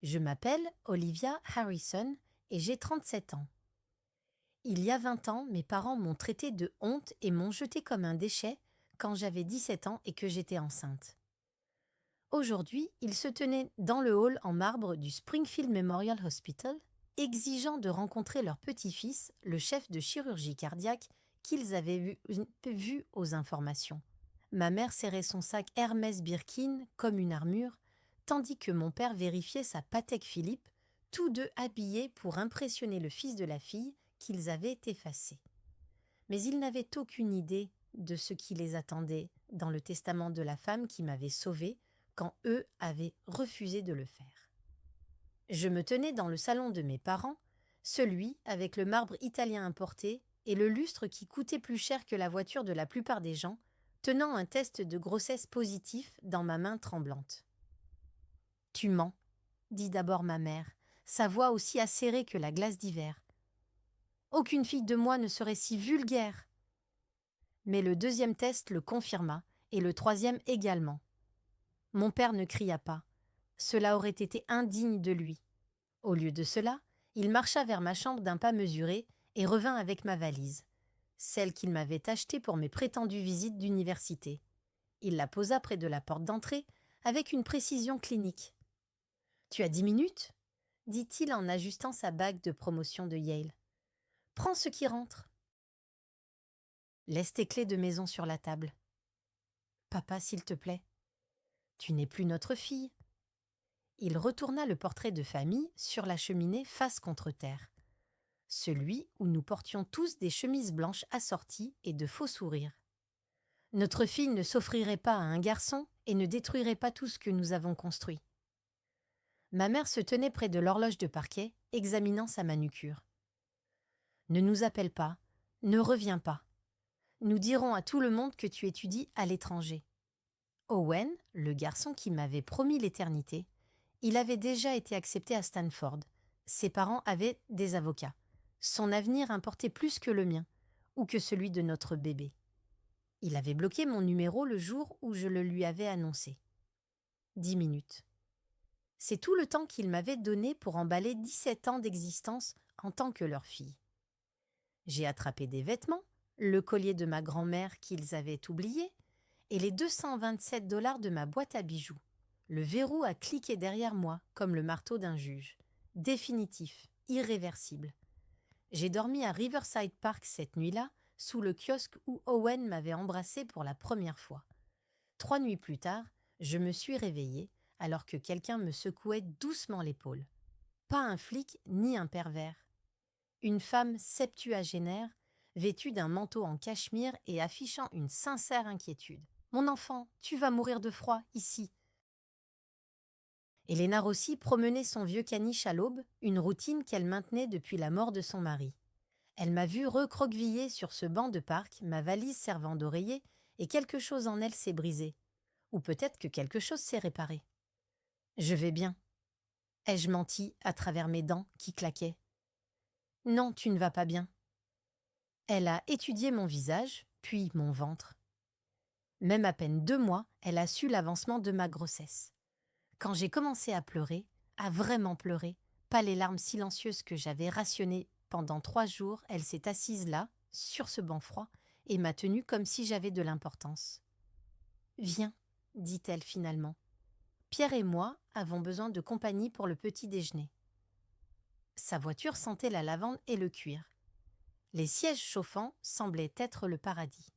Je m'appelle Olivia Harrison et j'ai 37 ans. Il y a 20 ans, mes parents m'ont traité de honte et m'ont jeté comme un déchet quand j'avais 17 ans et que j'étais enceinte. Aujourd'hui, ils se tenaient dans le hall en marbre du Springfield Memorial Hospital, exigeant de rencontrer leur petit-fils, le chef de chirurgie cardiaque qu'ils avaient vu aux informations. Ma mère serrait son sac Hermès Birkin comme une armure, tandis que mon père vérifiait sa Patek Philippe, tous deux habillés pour impressionner le fils de la fille qu'ils avaient effacé. Mais ils n'avaient aucune idée de ce qui les attendait dans le testament de la femme qui m'avait sauvée quand eux avaient refusé de le faire. Je me tenais dans le salon de mes parents, celui avec le marbre italien importé et le lustre qui coûtait plus cher que la voiture de la plupart des gens, tenant un test de grossesse positif dans ma main tremblante. « Tu mens, dit d'abord ma mère, sa voix aussi acérée que la glace d'hiver. Aucune fille de moi ne serait si vulgaire. Mais le deuxième test le confirma, et le troisième également. Mon père ne cria pas. Cela aurait été indigne de lui. Au lieu de cela, il marcha vers ma chambre d'un pas mesuré et revint avec ma valise, celle qu'il m'avait achetée pour mes prétendues visites d'université. Il la posa près de la porte d'entrée avec une précision clinique. « Tu as 10 minutes ?» dit-il en ajustant sa bague de promotion de Yale. « Prends ce qui rentre. » Laisse tes clés de maison sur la table. « Papa, s'il te plaît. »« Tu n'es plus notre fille. » Il retourna le portrait de famille sur la cheminée face contre terre. Celui où nous portions tous des chemises blanches assorties et de faux sourires. Notre fille ne s'offrirait pas à un garçon et ne détruirait pas tout ce que nous avons construit. Ma mère se tenait près de l'horloge de parquet, examinant sa manucure. « Ne nous appelle pas, ne reviens pas. Nous dirons à tout le monde que tu étudies à l'étranger. » Owen, le garçon qui m'avait promis l'éternité, il avait déjà été accepté à Stanford. Ses parents avaient des avocats. Son avenir importait plus que le mien, ou que celui de notre bébé. Il avait bloqué mon numéro le jour où je le lui avais annoncé. 10 minutes. C'est tout le temps qu'il m'avait donné pour emballer 17 ans d'existence en tant que leur fille. J'ai attrapé des vêtements, le collier de ma grand-mère qu'ils avaient oublié, et les 227 $ de ma boîte à bijoux. Le verrou a cliqué derrière moi comme le marteau d'un juge. Définitif, irréversible. J'ai dormi à Riverside Park cette nuit-là, sous le kiosque où Owen m'avait embrassé pour la première fois. 3 nuits plus tard, je me suis réveillée alors que quelqu'un me secouait doucement l'épaule. Pas un flic ni un pervers. Une femme septuagénaire, vêtue d'un manteau en cachemire et affichant une sincère inquiétude. « Mon enfant, tu vas mourir de froid, ici. » Elena Rossi promenait son vieux caniche à l'aube, une routine qu'elle maintenait depuis la mort de son mari. Elle m'a vu recroqueviller sur ce banc de parc, ma valise servant d'oreiller, et quelque chose en elle s'est brisé. Ou peut-être que quelque chose s'est réparé. « Je vais bien. » Ai-je menti à travers mes dents qui claquaient. « Non, tu ne vas pas bien. » Elle a étudié mon visage, puis mon ventre. Même à peine 2 mois, elle a su l'avancement de ma grossesse. Quand j'ai commencé à pleurer, à vraiment pleurer, pas les larmes silencieuses que j'avais rationnées pendant 3 jours, elle s'est assise là, sur ce banc froid, et m'a tenue comme si j'avais de l'importance. « Viens, dit-elle finalement. Pierre et moi avons besoin de compagnie pour le petit déjeuner. » Sa voiture sentait la lavande et le cuir. Les sièges chauffants semblaient être le paradis.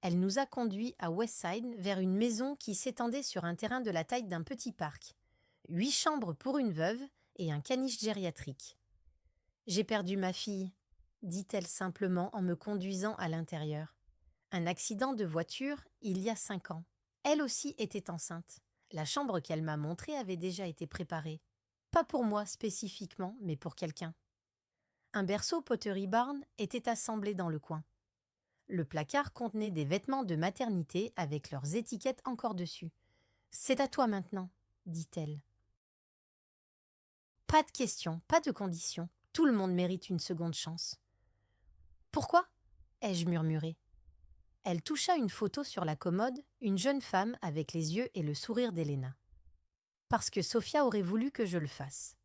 Elle nous a conduits à Westside vers une maison qui s'étendait sur un terrain de la taille d'un petit parc. 8 chambres pour une veuve et un caniche gériatrique. « J'ai perdu ma fille, dit-elle simplement en me conduisant à l'intérieur. Un accident de voiture il y a 5 ans. Elle aussi était enceinte. La chambre qu'elle m'a montrée avait déjà été préparée. Pas pour moi spécifiquement, mais pour quelqu'un. Un berceau Pottery Barn était assemblé dans le coin. Le placard contenait des vêtements de maternité avec leurs étiquettes encore dessus. « C'est à toi maintenant, dit-elle. » Pas de questions, pas de conditions. Tout le monde mérite une seconde chance. « Pourquoi ?» ai-je murmuré. Elle toucha une photo sur la commode, une jeune femme avec les yeux et le sourire d'Elena. parce que Sophia aurait voulu que je le fasse.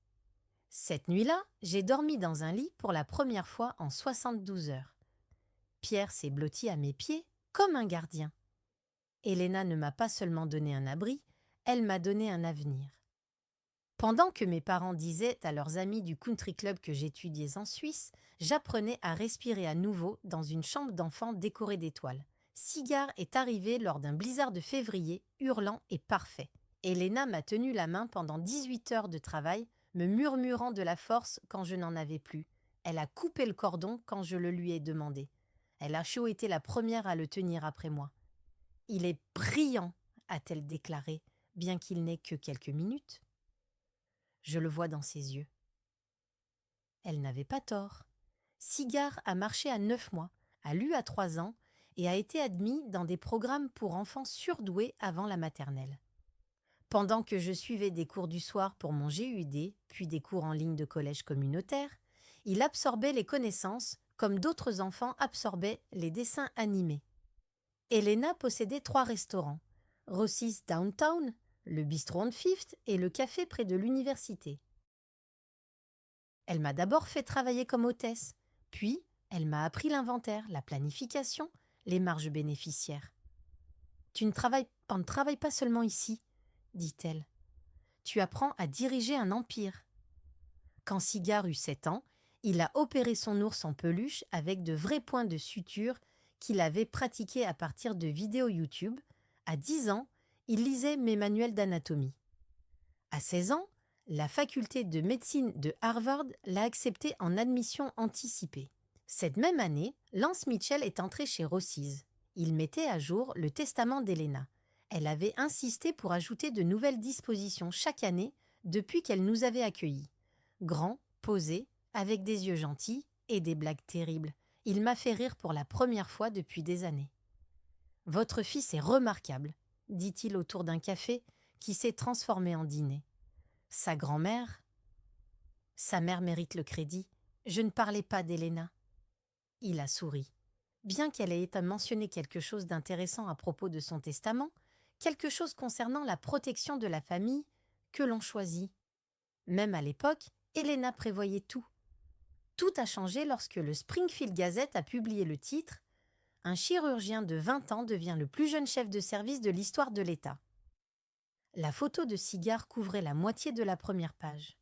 Cette nuit-là, j'ai dormi dans un lit pour la première fois en 72 heures. Pierre s'est blotti à mes pieds comme un gardien. Elena ne m'a pas seulement donné un abri, elle m'a donné un avenir. Pendant que mes parents disaient à leurs amis du country club que j'étudiais en Suisse, j'apprenais à respirer à nouveau dans une chambre d'enfant décorée d'étoiles. Cigar est arrivé lors d'un blizzard de février, hurlant et parfait. Elena m'a tenu la main pendant 18 heures de travail, me murmurant de la force quand je n'en avais plus. Elle a coupé le cordon quand je le lui ai demandé. Elle a chaud été la première à le tenir après moi. « Il est brillant !» a-t-elle déclaré, bien qu'il n'ait que quelques minutes. Je le vois dans ses yeux. Elle n'avait pas tort. Cigar a marché à 9 mois, a lu à 3 ans et a été admis dans des programmes pour enfants surdoués avant la maternelle. Pendant que je suivais des cours du soir pour mon GUD, puis des cours en ligne de collège communautaire, il absorbait les connaissances comme d'autres enfants absorbaient les dessins animés. Elena possédait 3 restaurants, Rossi's Downtown, le bistrot on Fifth et le café près de l'université. Elle m'a d'abord fait travailler comme hôtesse, puis elle m'a appris l'inventaire, la planification, les marges bénéficiaires. « Tu ne travailles pas seulement ici, » dit-elle. « Tu apprends à diriger un empire. » Quand Cigar eut 7 ans, il a opéré son ours en peluche avec de vrais points de suture qu'il avait pratiqués à partir de vidéos YouTube. À 10 ans, il lisait mes manuels d'anatomie. À 16 ans, la faculté de médecine de Harvard l'a accepté en admission anticipée. Cette même année, Lance Mitchell est entré chez Rossi's. Il mettait à jour le testament d'Elena. Elle avait insisté pour ajouter de nouvelles dispositions chaque année depuis qu'elle nous avait accueillis. Grand, posé, avec des yeux gentils et des blagues terribles. Il m'a fait rire pour la première fois depuis des années. « Votre fils est remarquable », dit-il autour d'un café qui s'est transformé en dîner. Sa grand-mère… Sa mère mérite le crédit. Je ne parlais pas d'Elena. Il a souri. Bien qu'elle ait mentionné quelque chose d'intéressant à propos de son testament, quelque chose concernant la protection de la famille que l'on choisit. Même à l'époque, Elena prévoyait tout. Tout a changé lorsque le Springfield Gazette a publié le titre « Un chirurgien de 20 ans devient le plus jeune chef de service de l'histoire de l'État ». La photo de Cigar couvrait la moitié de la première page.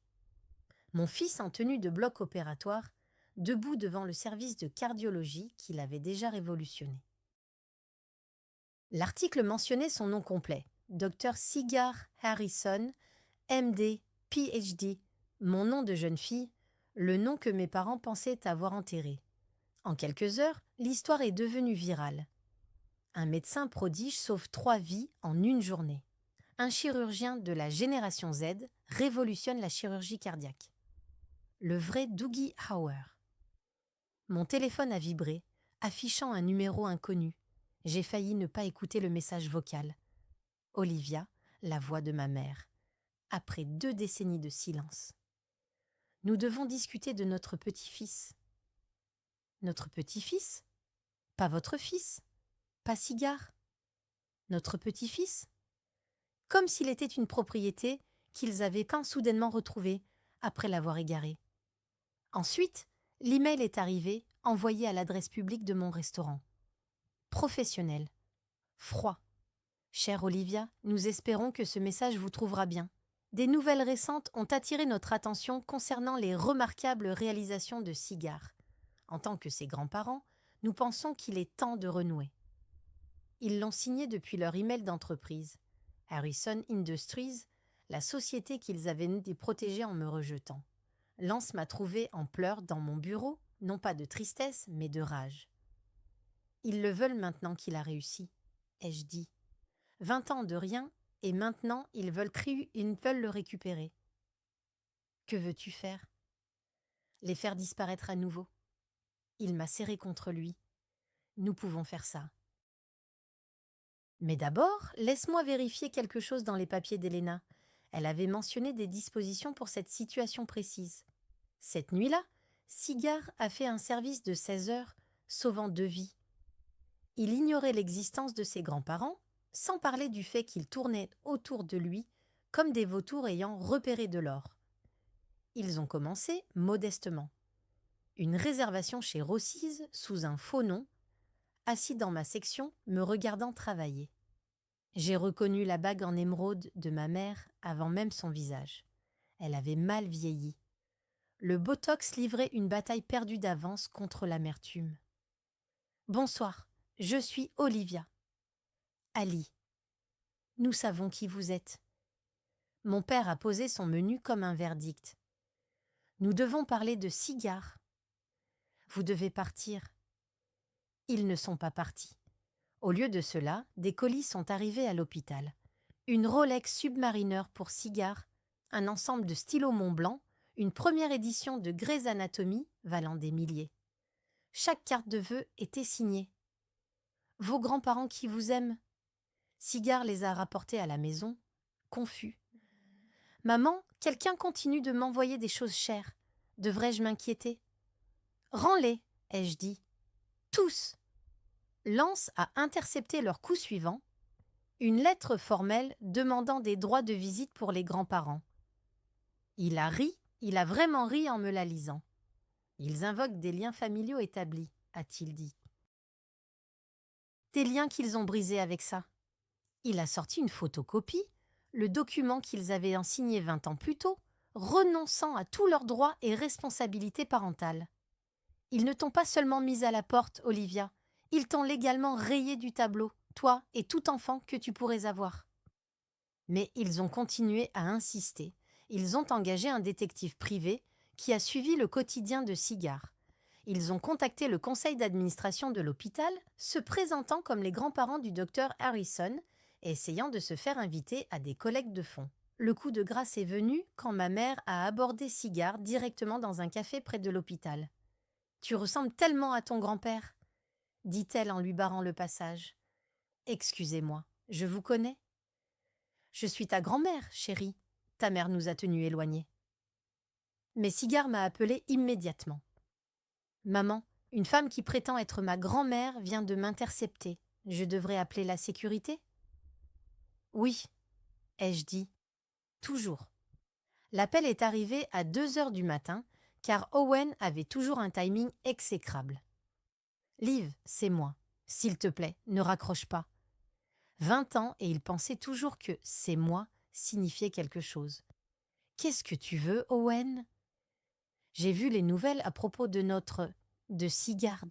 Mon fils en tenue de bloc opératoire, debout devant le service de cardiologie qu'il avait déjà révolutionné. L'article mentionnait son nom complet, Dr Cigar Harrison, MD, PhD, mon nom de jeune fille, le nom que mes parents pensaient avoir enterré. En quelques heures, l'histoire est devenue virale. Un médecin prodige sauve 3 vies en une journée. Un chirurgien de la génération Z révolutionne la chirurgie cardiaque. Le vrai Doogie Howard. Mon téléphone a vibré, affichant un numéro inconnu. J'ai failli ne pas écouter le message vocal. Olivia, la voix de ma mère. Après 2 décennies de silence. Nous devons discuter de notre petit-fils. Notre petit-fils ? Pas votre fils ? Pas Cigar ? Notre petit-fils ? Comme s'il était une propriété qu'ils avaient quand soudainement retrouvée après l'avoir égaré. Ensuite, l'email est arrivé, envoyé à l'adresse publique de mon restaurant. Professionnel. Froid. Chère Olivia, nous espérons que ce message vous trouvera bien. Des nouvelles récentes ont attiré notre attention concernant les remarquables réalisations de Cigar. En tant que ses grands-parents, nous pensons qu'il est temps de renouer. Ils l'ont signé depuis leur email d'entreprise. Harrison Industries, la société qu'ils avaient protégée en me rejetant. Lance m'a trouvé en pleurs dans mon bureau, non pas de tristesse, mais de rage. Ils le veulent maintenant qu'il a réussi, ai-je dit. 20 ans de rien, et maintenant ils veulent le récupérer. Que veux-tu faire ? Les faire disparaître à nouveau. Il m'a serré contre lui. Nous pouvons faire ça. Mais d'abord, laisse-moi vérifier quelque chose dans les papiers d'Elena. Elle avait mentionné des dispositions pour cette situation précise. Cette nuit-là, Cigar a fait un service de 16 heures, sauvant 2 vies. Il ignorait l'existence de ses grands-parents, sans parler du fait qu'ils tournaient autour de lui comme des vautours ayant repéré de l'or. Ils ont commencé modestement. Une réservation chez Rossi's sous un faux nom, assis dans ma section, me regardant travailler. J'ai reconnu la bague en émeraude de ma mère avant même son visage. Elle avait mal vieilli. Le botox livrait une bataille perdue d'avance contre l'amertume. « Bonsoir, je suis Olivia. »« Ali. Nous savons qui vous êtes. » Mon père a posé son menu comme un verdict. « Nous devons parler de cigares. »« Vous devez partir. » Ils ne sont pas partis. Au lieu de cela, des colis sont arrivés à l'hôpital. Une Rolex Submariner pour cigares, un ensemble de stylos Montblanc, une première édition de Grey's Anatomy valant des milliers. Chaque carte de vœux était signée. « Vos grands-parents qui vous aiment. » Cigare les a rapportés à la maison, confus. « Maman, quelqu'un continue de m'envoyer des choses chères. Devrais-je m'inquiéter ?»« Rends-les, ai-je dit. Tous !» Lance a intercepté leur coup suivant, une lettre formelle demandant des droits de visite pour les grands-parents. Il a ri, il a vraiment ri en me la lisant. Ils invoquent des liens familiaux établis, a-t-il dit. Des liens qu'ils ont brisés avec ça. Il a sorti une photocopie, le document qu'ils avaient signé 20 ans plus tôt, renonçant à tous leurs droits et responsabilités parentales. Ils ne t'ont pas seulement mise à la porte, Olivia, ils t'ont légalement rayé du tableau, toi et tout enfant que tu pourrais avoir. Mais ils ont continué à insister. Ils ont engagé un détective privé qui a suivi le quotidien de Cigar. Ils ont contacté le conseil d'administration de l'hôpital, se présentant comme les grands-parents du docteur Harrison et essayant de se faire inviter à des collectes de fonds. Le coup de grâce est venu quand ma mère a abordé Cigar directement dans un café près de l'hôpital. « Tu ressembles tellement à ton grand-père !» dit-elle en lui barrant le passage. « Excusez-moi, je vous connais ?»« Je suis ta grand-mère, chérie. Ta mère nous a tenus éloignés. » Mais Cigar m'a appelée immédiatement. « Maman, une femme qui prétend être ma grand-mère vient de m'intercepter. Je devrais appeler la sécurité ?»« Oui, » ai-je dit. Toujours. L'appel est arrivé à 2h du matin, car Owen avait toujours un timing exécrable. « Liv, c'est moi. S'il te plaît, ne raccroche pas. » 20 ans et il pensait toujours que « c'est moi » signifiait quelque chose. « Qu'est-ce que tu veux, Owen ?» J'ai vu les nouvelles à propos de Sigard.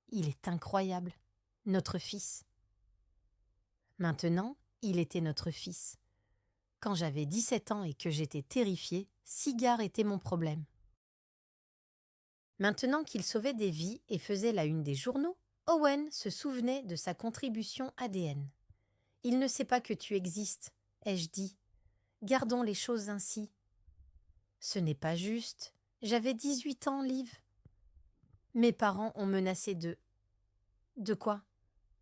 Il est incroyable. Notre fils. Maintenant, il était notre fils. Quand j'avais 17 ans et que j'étais terrifiée, Sigard était mon problème. Maintenant qu'il sauvait des vies et faisait la une des journaux, Owen se souvenait de sa contribution ADN. « Il ne sait pas que tu existes, » ai-je dit. « Gardons les choses ainsi. »« Ce n'est pas juste. J'avais 18 ans, Liv. » Mes parents ont menacé de… De quoi ?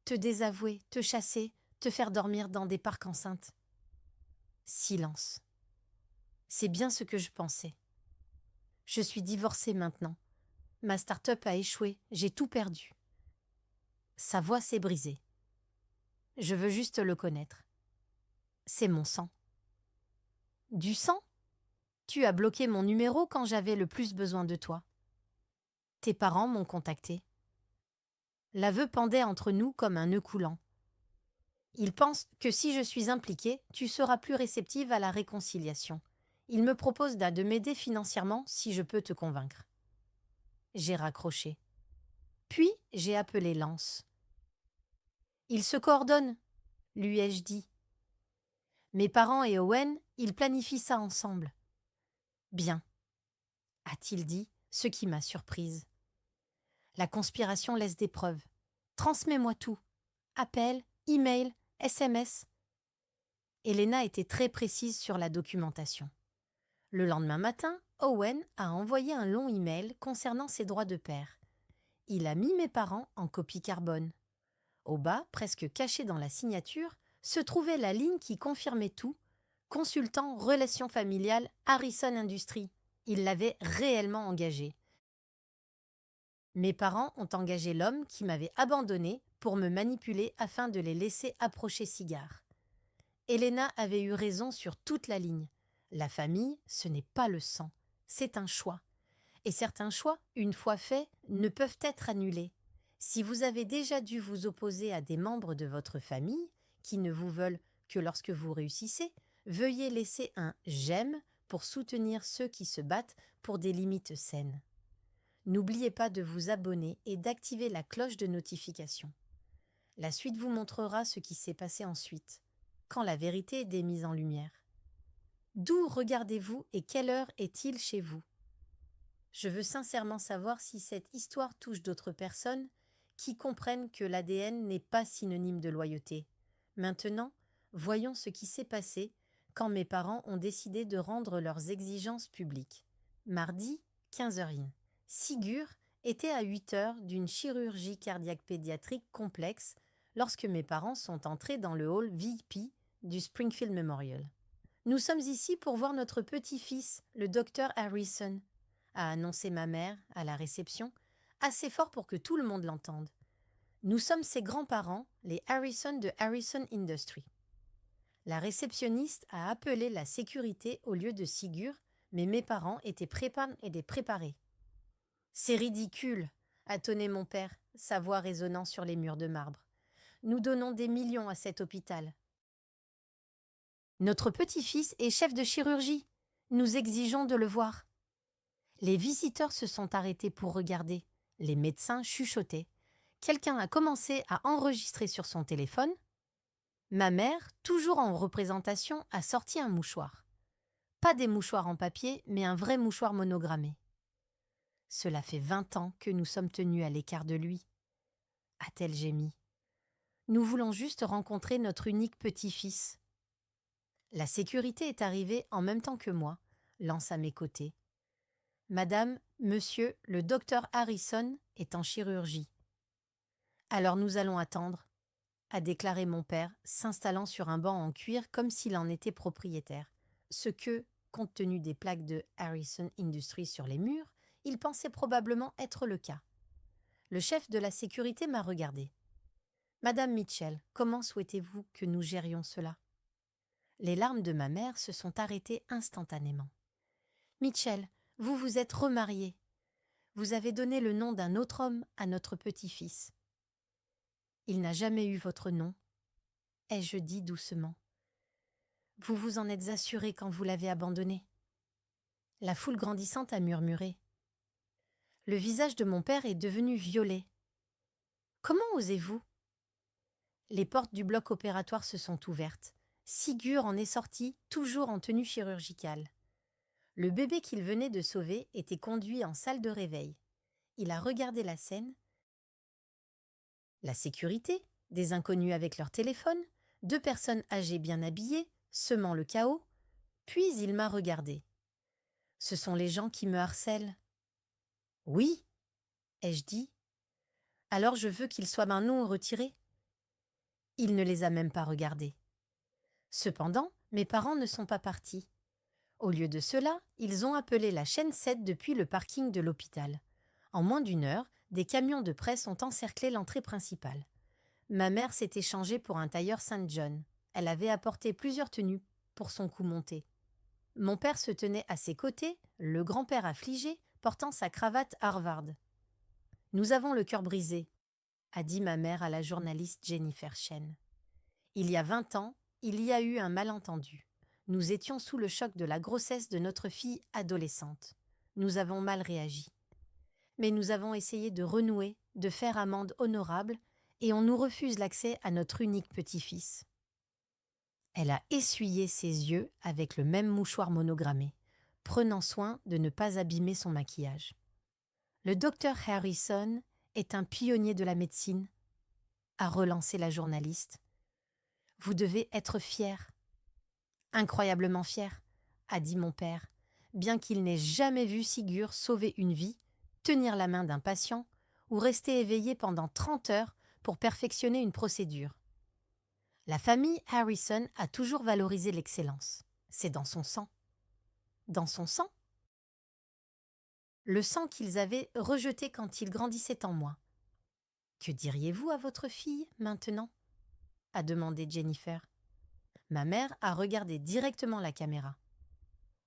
Te désavouer, te chasser, te faire dormir dans des parcs enceintes. Silence. C'est bien ce que je pensais. Je suis divorcée maintenant. Ma start-up a échoué, j'ai tout perdu. Sa voix s'est brisée. Je veux juste le connaître. C'est mon sang. Du sang ? Tu as bloqué mon numéro quand j'avais le plus besoin de toi. Tes parents m'ont contacté. L'aveu pendait entre nous comme un nœud coulant. Ils pensent que si je suis impliquée, tu seras plus réceptive à la réconciliation. Ils me proposent de m'aider financièrement si je peux te convaincre. J'ai raccroché. Puis j'ai appelé Lance. Ils se coordonnent, lui ai-je dit. Mes parents et Owen, ils planifient ça ensemble. Bien, a-t-il dit, ce qui m'a surprise. La conspiration laisse des preuves. Transmets-moi tout. Appel, email, SMS. Elena était très précise sur la documentation. Le lendemain matin, Owen a envoyé un long email concernant ses droits de père. Il a mis mes parents en copie carbone. Au bas, presque caché dans la signature, se trouvait la ligne qui confirmait tout, consultant relations familiales Harrison Industries. Il l'avait réellement engagé. Mes parents ont engagé l'homme qui m'avait abandonné pour me manipuler afin de les laisser approcher Cigar. Elena avait eu raison sur toute la ligne. La famille, ce n'est pas le sang, c'est un choix. Et certains choix, une fois faits, ne peuvent être annulés. Si vous avez déjà dû vous opposer à des membres de votre famille qui ne vous veulent que lorsque vous réussissez, veuillez laisser un « j'aime » pour soutenir ceux qui se battent pour des limites saines. N'oubliez pas de vous abonner et d'activer la cloche de notification. La suite vous montrera ce qui s'est passé ensuite, quand la vérité est démise en lumière. D'où regardez-vous et quelle heure est-il chez vous? Je veux sincèrement savoir si cette histoire touche d'autres personnes qui comprennent que l'ADN n'est pas synonyme de loyauté. Maintenant, voyons ce qui s'est passé quand mes parents ont décidé de rendre leurs exigences publiques. Mardi, 15h01. Sigurd était à 8h d'une chirurgie cardiaque pédiatrique complexe lorsque mes parents sont entrés dans le hall VIP du Springfield Memorial. « Nous sommes ici pour voir notre petit-fils, le docteur Harrison », a annoncé ma mère à la réception, assez fort pour que tout le monde l'entende. Nous sommes ses grands-parents, les Harrison de Harrison Industries. La réceptionniste a appelé la sécurité au lieu de Sigurd, mais mes parents étaient préparés. « C'est ridicule !» a tonné mon père, sa voix résonnant sur les murs de marbre. « Nous donnons des millions à cet hôpital. Notre petit-fils est chef de chirurgie. Nous exigeons de le voir. » Les visiteurs se sont arrêtés pour regarder. Les médecins chuchotaient. Quelqu'un a commencé à enregistrer sur son téléphone. Ma mère, toujours en représentation, a sorti un mouchoir. Pas des mouchoirs en papier, mais un vrai mouchoir monogrammé. « Cela fait 20 ans que nous sommes tenus à l'écart de lui, » a-t-elle gémi. « Nous voulons juste rencontrer notre unique petit-fils. » La sécurité est arrivée en même temps que moi, lance à mes côtés. « Madame, monsieur, le docteur Harrison est en chirurgie. »« Alors nous allons attendre, » a déclaré mon père, s'installant sur un banc en cuir comme s'il en était propriétaire. Ce que, compte tenu des plaques de Harrison Industries sur les murs, il pensait probablement être le cas. Le chef de la sécurité m'a regardé. « Madame Mitchell, comment souhaitez-vous que nous gérions cela ?» Les larmes de ma mère se sont arrêtées instantanément. « Mitchell, vous vous êtes remariée. Vous avez donné le nom d'un autre homme à notre petit-fils. »« Il n'a jamais eu votre nom, » ai-je dit doucement. « Vous vous en êtes assuré quand vous l'avez abandonné. » La foule grandissante a murmuré. Le visage de mon père est devenu violet. « Comment osez-vous » Les portes du bloc opératoire se sont ouvertes. Sigurd en est sorti, toujours en tenue chirurgicale. Le bébé qu'il venait de sauver était conduit en salle de réveil. Il a regardé la scène. La sécurité, des inconnus avec leur téléphone, 2 personnes âgées bien habillées, semant le chaos. Puis il m'a regardé. « Ce sont les gens qui me harcèlent. »« Oui, » ai-je dit. « Alors je veux qu'ils soient maintenant retirés. » Il ne les a même pas regardés. Cependant, mes parents ne sont pas partis. Au lieu de cela, ils ont appelé la chaîne 7 depuis le parking de l'hôpital. En moins d'1 heure, des camions de presse ont encerclé l'entrée principale. Ma mère s'était changée pour un tailleur Saint John. Elle avait apporté plusieurs tenues pour son cou monté. Mon père se tenait à ses côtés, le grand-père affligé, portant sa cravate Harvard. « Nous avons le cœur brisé », a dit ma mère à la journaliste Jennifer Chen. Il y a 20 ans, il y a eu un malentendu. Nous étions sous le choc de la grossesse de notre fille adolescente. Nous avons mal réagi. Mais nous avons essayé de renouer, de faire amende honorable, et on nous refuse l'accès à notre unique petit-fils. Elle a essuyé ses yeux avec le même mouchoir monogrammé, prenant soin de ne pas abîmer son maquillage. Le docteur Harrison est un pionnier de la médecine, a relancé la journaliste. Vous devez être fier. Incroyablement fier, a dit mon père, bien qu'il n'ait jamais vu Sigurd sauver une vie, tenir la main d'un patient ou rester éveillé pendant 30 heures pour perfectionner une procédure. La famille Harrison a toujours valorisé l'excellence. C'est dans son sang. Dans son sang ? Le sang qu'ils avaient rejeté quand ils grandissaient en moi. Que diriez-vous à votre fille maintenant ? A demandé Jennifer. Ma mère a regardé directement la caméra.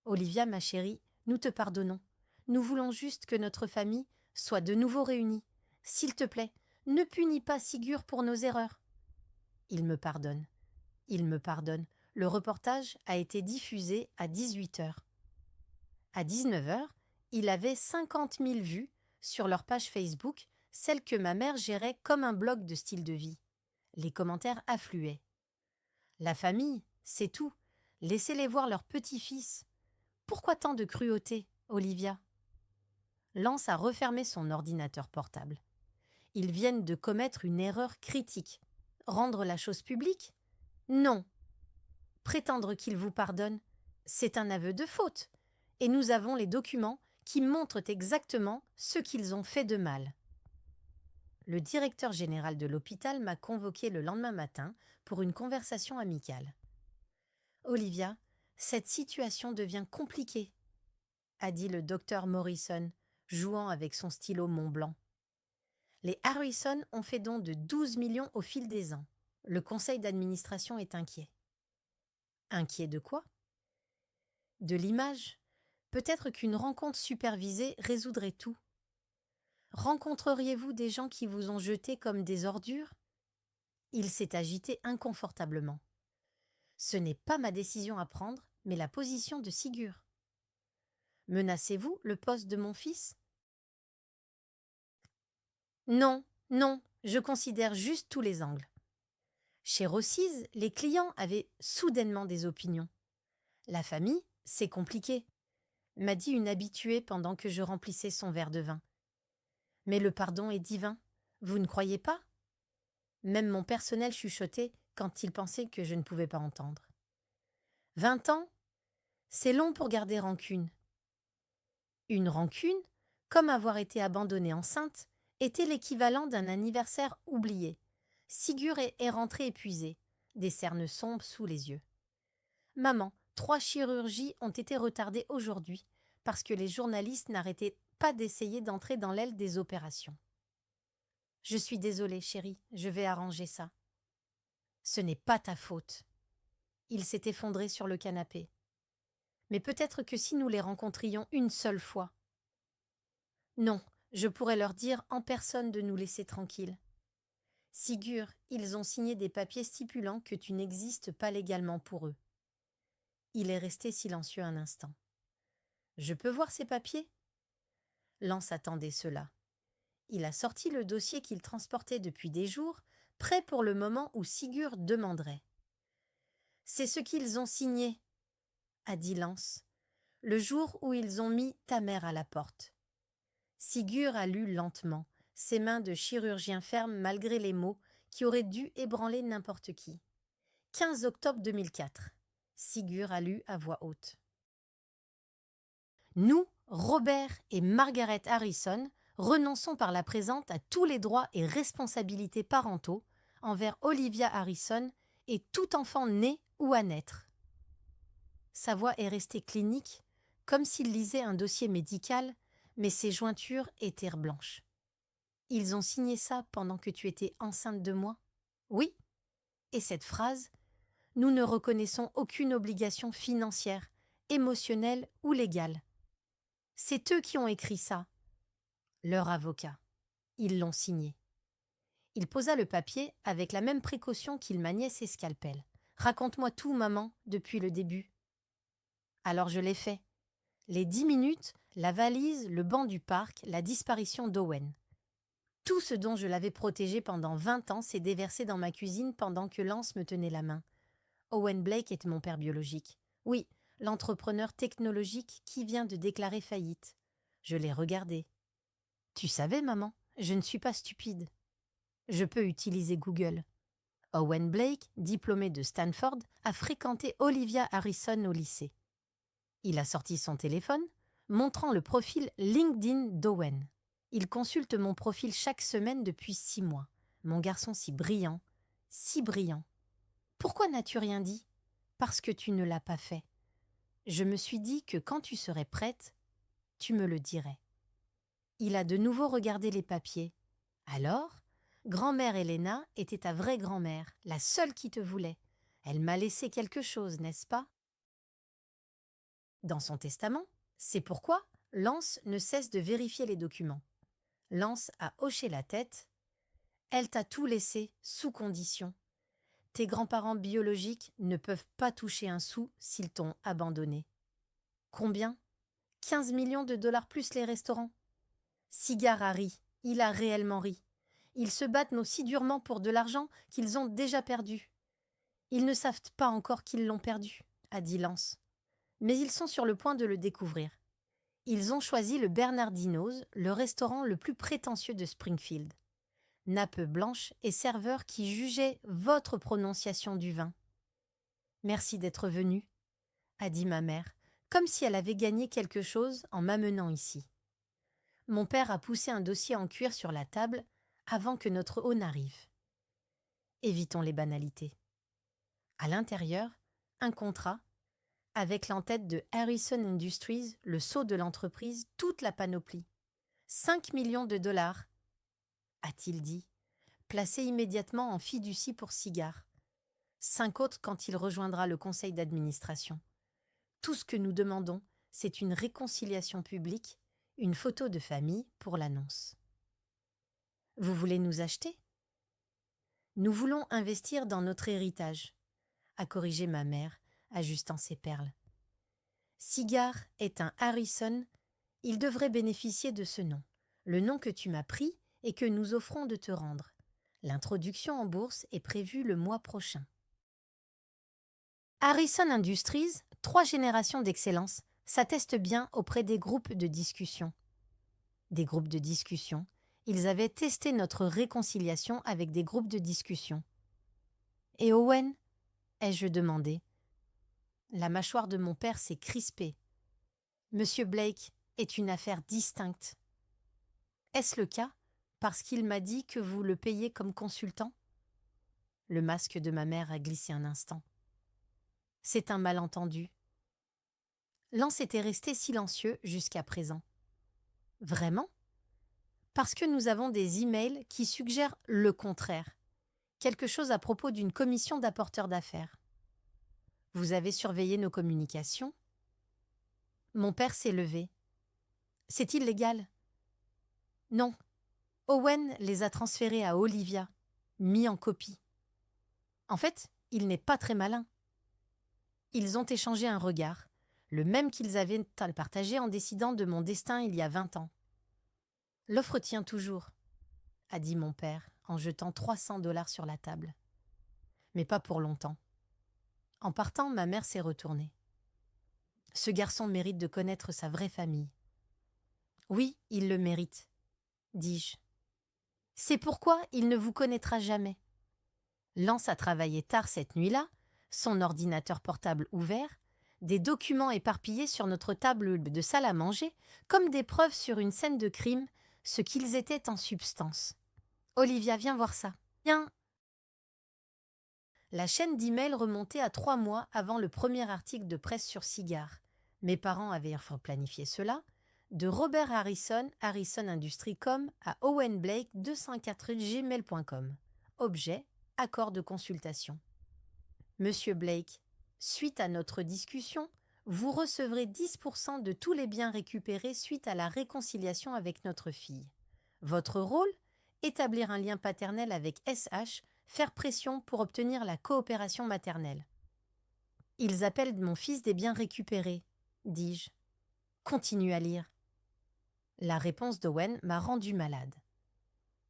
Olivia, ma chérie, nous te pardonnons. Nous voulons juste que notre famille soit de nouveau réunie. S'il te plaît, ne punis pas Sigurd pour nos erreurs. Il me pardonne. Il me pardonne. Le reportage a été diffusé à 18 heures. À 19 heures, il avait 50 000 vues sur leur page Facebook, celle que ma mère gérait comme un blog de style de vie. Les commentaires affluaient. La famille, c'est tout. Laissez-les voir leur petit-fils. Pourquoi tant de cruauté, Olivia? Lance a refermé son ordinateur portable. Ils viennent de commettre une erreur critique. Rendre la chose publique? Non. Prétendre qu'il vous pardonne, c'est un aveu de faute. Et nous avons les documents qui montrent exactement ce qu'ils ont fait de mal. Le directeur général de l'hôpital m'a convoqué le lendemain matin pour une conversation amicale. Olivia, cette situation devient compliquée, a dit le docteur Morrison, jouant avec son stylo Mont-Blanc. Les Harrison ont fait don de 12 millions au fil des ans. Le conseil d'administration est inquiet. Inquiet de quoi? De l'image. Peut-être qu'une rencontre supervisée résoudrait tout. Rencontreriez-vous des gens qui vous ont jeté comme des ordures? Il s'est agité inconfortablement. Ce n'est pas ma décision à prendre, mais la position de Sigurd. Menacez-vous le poste de mon fils? Non, non, je considère juste tous les angles. Chez Rossies, les clients avaient soudainement des opinions. La famille, c'est compliqué, m'a dit une habituée pendant que je remplissais son verre de vin. Mais le pardon est divin, vous ne croyez pas? Même mon personnel chuchotait quand il pensait que je ne pouvais pas entendre. 20 ans, c'est long pour garder rancune. Une rancune, comme avoir été abandonnée enceinte, était l'équivalent d'un anniversaire oublié. Sigurd est rentré épuisé, des cernes sombres sous les yeux. Maman, 3 chirurgies ont été retardées aujourd'hui parce que les journalistes n'arrêtaient pas d'essayer d'entrer dans l'aile des opérations. Je suis désolée, chérie, je vais arranger ça. Ce n'est pas ta faute. Il s'est effondré sur le canapé. Mais peut-être que si nous les rencontrions une seule fois. Non, je pourrais leur dire en personne de nous laisser tranquilles. Sigurd, ils ont signé des papiers stipulant que tu n'existes pas légalement pour eux. Il est resté silencieux un instant. Je peux voir ces papiers? Lance attendait cela. Il a sorti le dossier qu'il transportait depuis des jours, prêt pour le moment où Sigurd demanderait. C'est ce qu'ils ont signé, a dit Lance, le jour où ils ont mis ta mère à la porte. Sigurd a lu lentement, ses mains de chirurgien fermes malgré les mots qui auraient dû ébranler n'importe qui. 15 octobre 2004. Sigurd a lu à voix haute. Nous, Robert et Margaret Harrison, renonçons par la présente à tous les droits et responsabilités parentaux envers Olivia Harrison et tout enfant né ou à naître. Sa voix est restée clinique, comme s'il lisait un dossier médical, mais ses jointures étaient blanches. Ils ont signé ça pendant que tu étais enceinte de moi? Oui. Et cette phrase, nous ne reconnaissons aucune obligation financière, émotionnelle ou légale. C'est eux qui ont écrit ça. Leur avocat. Ils l'ont signé. Il posa le papier avec la même précaution qu'il maniait ses scalpels. Raconte-moi tout, maman, depuis le début. Alors je l'ai fait. Les 10 minutes, la valise, le banc du parc, la disparition d'Owen. Tout ce dont je l'avais protégé pendant 20 ans s'est déversé dans ma cuisine pendant que Lance me tenait la main. Owen Blake était mon père biologique. Oui, l'entrepreneur technologique qui vient de déclarer faillite. Je l'ai regardé. Tu savais, maman, je ne suis pas stupide. Je peux utiliser Google. Owen Blake, diplômé de Stanford, a fréquenté Olivia Harrison au lycée. Il a sorti son téléphone, montrant le profil LinkedIn d'Owen. Il consulte mon profil chaque semaine depuis 6 mois. Mon garçon si brillant, si brillant. Pourquoi n'as-tu rien dit? Parce que tu ne l'as pas fait. Je me suis dit que quand tu serais prête, tu me le dirais. Il a de nouveau regardé les papiers. Alors, grand-mère Helena était ta vraie grand-mère, la seule qui te voulait. Elle m'a laissé quelque chose, n'est-ce pas? Dans son testament, c'est pourquoi Lance ne cesse de vérifier les documents. Lance a hoché la tête. Elle t'a tout laissé, sous condition. Tes grands-parents biologiques ne peuvent pas toucher un sou s'ils t'ont abandonné. Combien? 15 millions de dollars plus les restaurants. Cigar a ri, il a réellement ri. Ils se battent aussi durement pour de l'argent qu'ils ont déjà perdu. Ils ne savent pas encore qu'ils l'ont perdu, a dit Lance. Mais ils sont sur le point de le découvrir. Ils ont choisi le Bernardino's, le restaurant le plus prétentieux de Springfield. Nappe blanche et serveur qui jugeait votre prononciation du vin. Merci d'être venu, a dit ma mère, comme si elle avait gagné quelque chose en m'amenant ici. Mon père a poussé un dossier en cuir sur la table avant que notre hôte n'arrive. Évitons les banalités. À l'intérieur, un contrat, avec l'entête de Harrison Industries, le sceau de l'entreprise, toute la panoplie. 5 millions de dollars, a-t-il dit, placé immédiatement en fiducie pour Cigar. 5 autres quand il rejoindra le conseil d'administration. Tout ce que nous demandons, c'est une réconciliation publique, une photo de famille pour l'annonce. Vous voulez nous acheter? Nous voulons investir dans notre héritage, a corrigé ma mère, ajustant ses perles. Cigar est un Harrison, il devrait bénéficier de ce nom, le nom que tu m'as pris et que nous offrons de te rendre. L'introduction en bourse est prévue le mois prochain. Harrison Industries, 3 générations d'excellence, s'attestent bien auprès des groupes de discussion. Des groupes de discussion, ils avaient testé notre réconciliation avec des groupes de discussion. Et Owen? Ai-je demandé. La mâchoire de mon père s'est crispée. Monsieur Blake est une affaire distincte. Est-ce le cas parce qu'il m'a dit que vous le payez comme consultant? Le masque de ma mère a glissé un instant. C'est un malentendu. Lance était resté silencieux jusqu'à présent. Vraiment? Parce que nous avons des emails qui suggèrent le contraire. Quelque chose à propos d'une commission d'apporteurs d'affaires. Vous avez surveillé nos communications? Mon père s'est levé. C'est illégal? Non. Owen les a transférés à Olivia, mis en copie. En fait, il n'est pas très malin. Ils ont échangé un regard, le même qu'ils avaient partagé en décidant de mon destin il y a 20 ans. L'offre tient toujours, a dit mon père en jetant 300 dollars sur la table. Mais pas pour longtemps. En partant, ma mère s'est retournée. Ce garçon mérite de connaître sa vraie famille. Oui, il le mérite, dis-je. C'est pourquoi il ne vous connaîtra jamais. Lance a travaillé tard cette nuit-là, son ordinateur portable ouvert, des documents éparpillés sur notre table de salle à manger, comme des preuves sur une scène de crime, ce qu'ils étaient en substance. Olivia, viens voir ça. Viens. La chaîne d'emails remontait à 3 mois avant le premier article de presse sur Cigar. Mes parents avaient planifié cela. De Robert Harrison, Harrison Industries.com à Owen Blake 204gmail.com. Objet, accord de consultation. Monsieur Blake, suite à notre discussion, vous recevrez 10% de tous les biens récupérés suite à la réconciliation avec notre fille. Votre rôle? Établir un lien paternel avec SH, faire pression pour obtenir la coopération maternelle. Ils appellent mon fils des biens récupérés, dis-je. Continue à lire. La réponse d'Owen m'a rendu malade.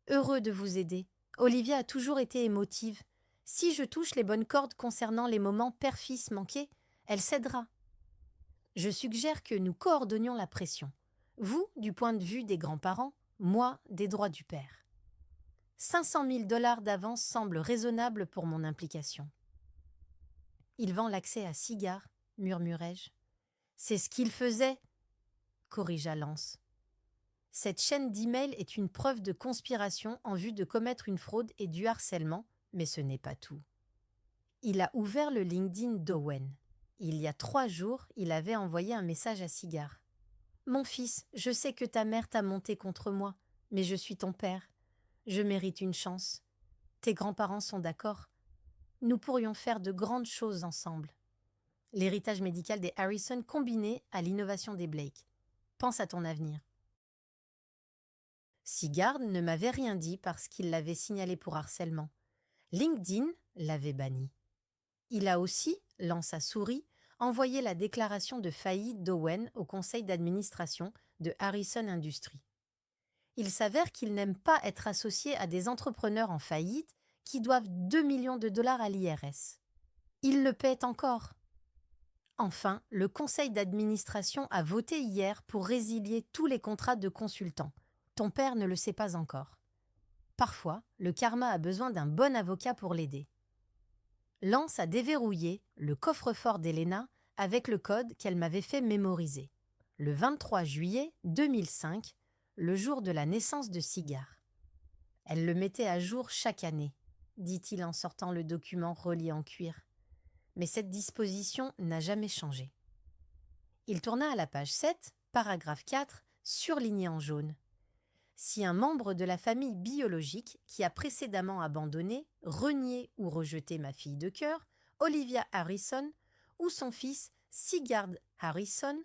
Heureux de vous aider. Olivia a toujours été émotive. Si je touche les bonnes cordes concernant les moments père-fils manqués, elle cédera. Je suggère que nous coordonnions la pression. Vous, du point de vue des grands-parents, moi, des droits du père. 500 000 dollars d'avance semblent raisonnables pour mon implication. Il vend l'accès à Cigar, murmurai-je. C'est ce qu'il faisait, corrigea Lance. Cette chaîne d'emails est une preuve de conspiration en vue de commettre une fraude et du harcèlement, mais ce n'est pas tout. Il a ouvert le LinkedIn d'Owen. Il y a 3 jours, il avait envoyé un message à Cigar. « Mon fils, je sais que ta mère t'a monté contre moi, mais je suis ton père. Je mérite une chance. Tes grands-parents sont d'accord. Nous pourrions faire de grandes choses ensemble. L'héritage médical des Harrison combiné à l'innovation des Blake. Pense à ton avenir. Sigard ne m'avait rien dit parce qu'il l'avait signalé pour harcèlement. LinkedIn l'avait banni. Il a aussi, Lance a souri, envoyé la déclaration de faillite d'Owen au conseil d'administration de Harrison Industries. Il s'avère qu'il n'aime pas être associé à des entrepreneurs en faillite qui doivent 2 millions de dollars à l'IRS. Il le paie encore. Enfin, le conseil d'administration a voté hier pour résilier tous les contrats de consultants. Ton père ne le sait pas encore. Parfois, le karma a besoin d'un bon avocat pour l'aider. Lance a déverrouillé le coffre-fort d'Elena avec le code qu'elle m'avait fait mémoriser. Le 23 juillet 2005, le jour de la naissance de Sigard. Elle le mettait à jour chaque année, dit-il en sortant le document relié en cuir. Mais cette disposition n'a jamais changé. Il tourna à la page 7, paragraphe 4, surligné en jaune. Si un membre de la famille biologique qui a précédemment abandonné, renié ou rejeté ma fille de cœur, Olivia Harrison, ou son fils Sigard Harrison,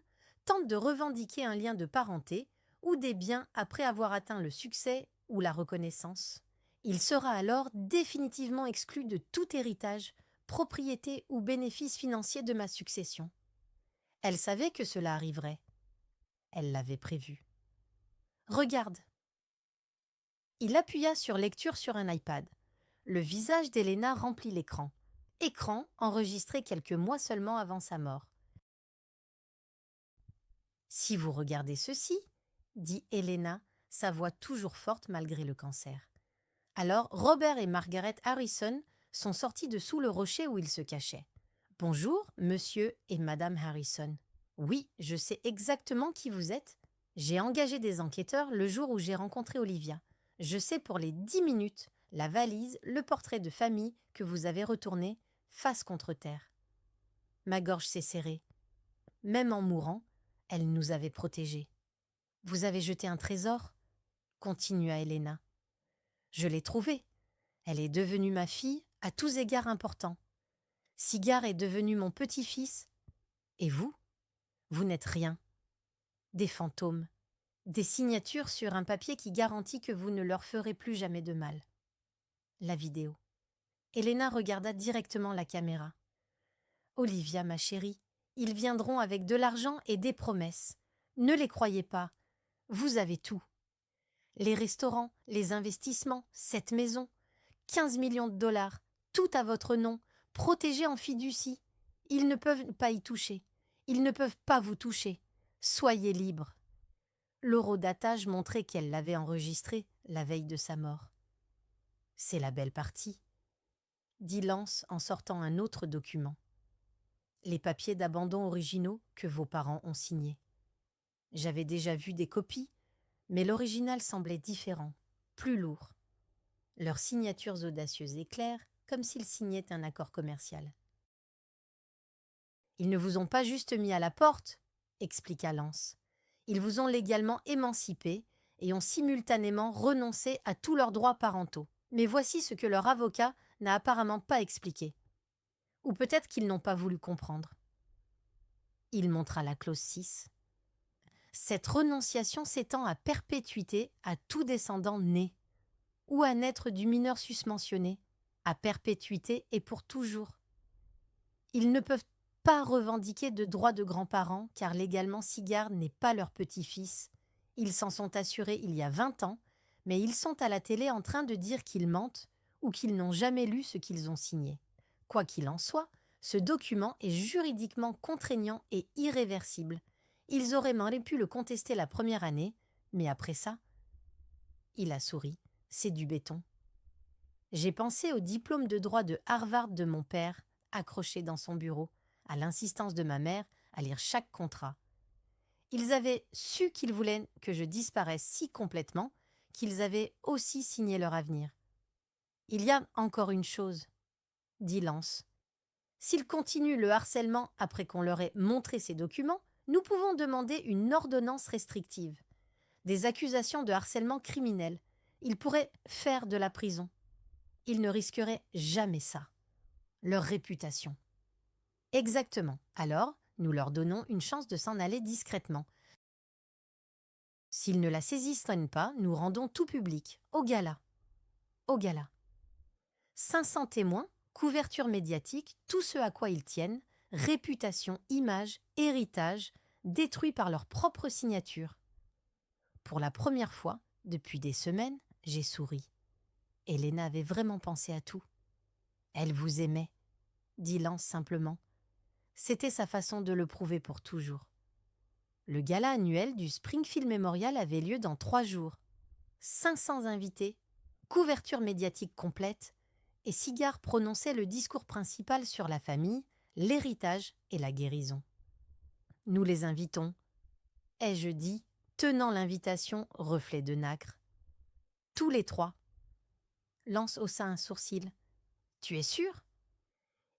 tente de revendiquer un lien de parenté ou des biens après avoir atteint le succès ou la reconnaissance, il sera alors définitivement exclu de tout héritage, propriété ou bénéfice financier de ma succession. Elle savait que cela arriverait. Elle l'avait prévu. Regarde. Il appuya sur lecture sur un iPad. Le visage d'Elena remplit l'écran. Écran enregistré quelques mois seulement avant sa mort. Si vous regardez ceci, dit Elena, sa voix toujours forte malgré le cancer. Alors Robert et Margaret Harrison sont sortis de sous le rocher où ils se cachaient. Bonjour, monsieur et madame Harrison. Oui, je sais exactement qui vous êtes. J'ai engagé des enquêteurs le jour où j'ai rencontré Olivia. Je sais pour les 10 minutes la valise, le portrait de famille que vous avez retourné face contre terre. Ma gorge s'est serrée. Même en mourant, elle nous avait protégés. Vous avez jeté un trésor, continua Elena. Je l'ai trouvée. Elle est devenue ma fille, à tous égards importants. Sigard est devenu mon petit-fils. Et vous? Vous n'êtes rien. Des fantômes. Des signatures sur un papier qui garantit que vous ne leur ferez plus jamais de mal. La vidéo. Elena regarda directement la caméra. Olivia, ma chérie, ils viendront avec de l'argent et des promesses. Ne les croyez pas. Vous avez tout. Les restaurants, les investissements, cette maison, 15 millions de dollars, tout à votre nom, protégé en fiducie. Ils ne peuvent pas y toucher. Ils ne peuvent pas vous toucher. Soyez libre. L'horodatage montrait qu'elle l'avait enregistré la veille de sa mort. C'est la belle partie, dit Lance en sortant un autre document. Les papiers d'abandon originaux que vos parents ont signés. J'avais déjà vu des copies, mais l'original semblait différent, plus lourd. Leurs signatures audacieuses et claires, comme s'ils signaient un accord commercial. Ils ne vous ont pas juste mis à la porte, expliqua Lance. Ils vous ont légalement émancipé et ont simultanément renoncé à tous leurs droits parentaux. Mais voici ce que leur avocat n'a apparemment pas expliqué. Ou peut-être qu'ils n'ont pas voulu comprendre. Il montra la clause 6. Cette renonciation s'étend à perpétuité à tout descendant né, ou à naître du mineur susmentionné, à perpétuité et pour toujours. Ils ne peuvent pas revendiquer de droits de grands-parents car légalement Sigard n'est pas leur petit-fils. Ils s'en sont assurés il y a 20 ans, mais ils sont à la télé en train de dire qu'ils mentent ou qu'ils n'ont jamais lu ce qu'ils ont signé. Quoi qu'il en soit, ce document est juridiquement contraignant et irréversible. Ils auraient même pu le contester la première année, mais après ça, il a souri, c'est du béton. J'ai pensé au diplôme de droit de Harvard de mon père, accroché dans son bureau, à l'insistance de ma mère, à lire chaque contrat. Ils avaient su qu'ils voulaient que je disparaisse si complètement qu'ils avaient aussi signé leur avenir. Il y a encore une chose, dit Lance. S'ils continuent le harcèlement après qu'on leur ait montré ces documents, nous pouvons demander une ordonnance restrictive. Des accusations de harcèlement criminel. Ils pourraient faire de la prison. Ils ne risqueraient jamais ça. Leur réputation. Exactement. Alors, nous leur donnons une chance de s'en aller discrètement. S'ils ne la saisissent pas, nous rendons tout public, au gala. Au gala. 500 témoins, couverture médiatique, tout ce à quoi ils tiennent, réputation, image, héritage, détruits par leur propre signature. Pour la première fois, depuis des semaines, j'ai souri. Elena avait vraiment pensé à tout. Elle vous aimait, dit Lance simplement. C'était sa façon de le prouver pour toujours. Le gala annuel du Springfield Memorial avait lieu dans 3 jours. 500 invités, couverture médiatique complète, et Sigard prononçait le discours principal sur la famille, l'héritage et la guérison. Nous les invitons, ai-je dit, tenant l'invitation reflet de nacre. Tous les 3. Lance haussa un sourcil. Tu es sûr ?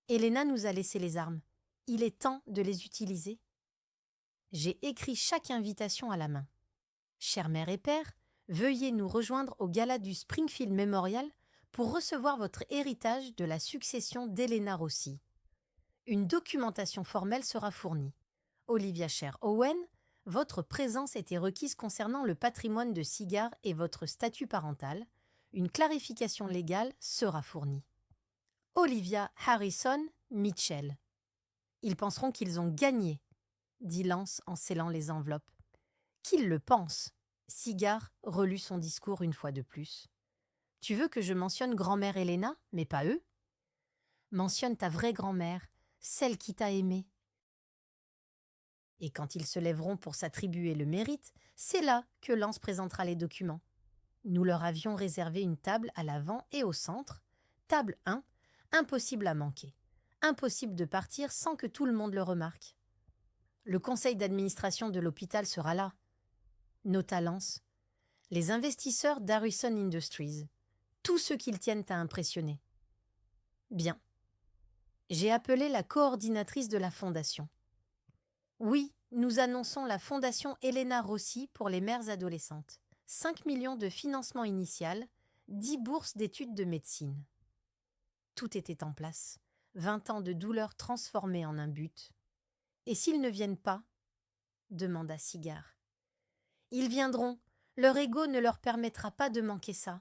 Elena nous a laissé les armes. Il est temps de les utiliser. J'ai écrit chaque invitation à la main. Chère mère et père, veuillez nous rejoindre au gala du Springfield Memorial pour recevoir votre héritage de la succession d'Elena Rossi. Une documentation formelle sera fournie. Olivia Cher Owen, votre présence était requise concernant le patrimoine de Sigard et votre statut parental. Une clarification légale sera fournie. Olivia Harrison Mitchell. Ils penseront qu'ils ont gagné, dit Lance en scellant les enveloppes. Qu'ils le pensent. Sigard relut son discours une fois de plus. Tu veux que je mentionne grand-mère Elena, mais pas eux ? Mentionne ta vraie grand-mère, celle qui t'a aimé. Et quand ils se lèveront pour s'attribuer le mérite, c'est là que Lance présentera les documents. Nous leur avions réservé une table à l'avant et au centre. Table 1, impossible à manquer. Impossible de partir sans que tout le monde le remarque. Le conseil d'administration de l'hôpital sera là. Nota Lance. Les investisseurs d'Harrison Industries. Tous ceux qu'ils tiennent à impressionner. Bien. J'ai appelé la coordinatrice de la fondation. Oui, nous annonçons la fondation Elena Rossi pour les mères adolescentes. 5 millions de financement initial, 10 bourses d'études de médecine. Tout était en place. 20 ans de douleur transformés en un but. Et s'ils ne viennent pas ? Demanda Sigard. Ils viendront. Leur ego ne leur permettra pas de manquer ça.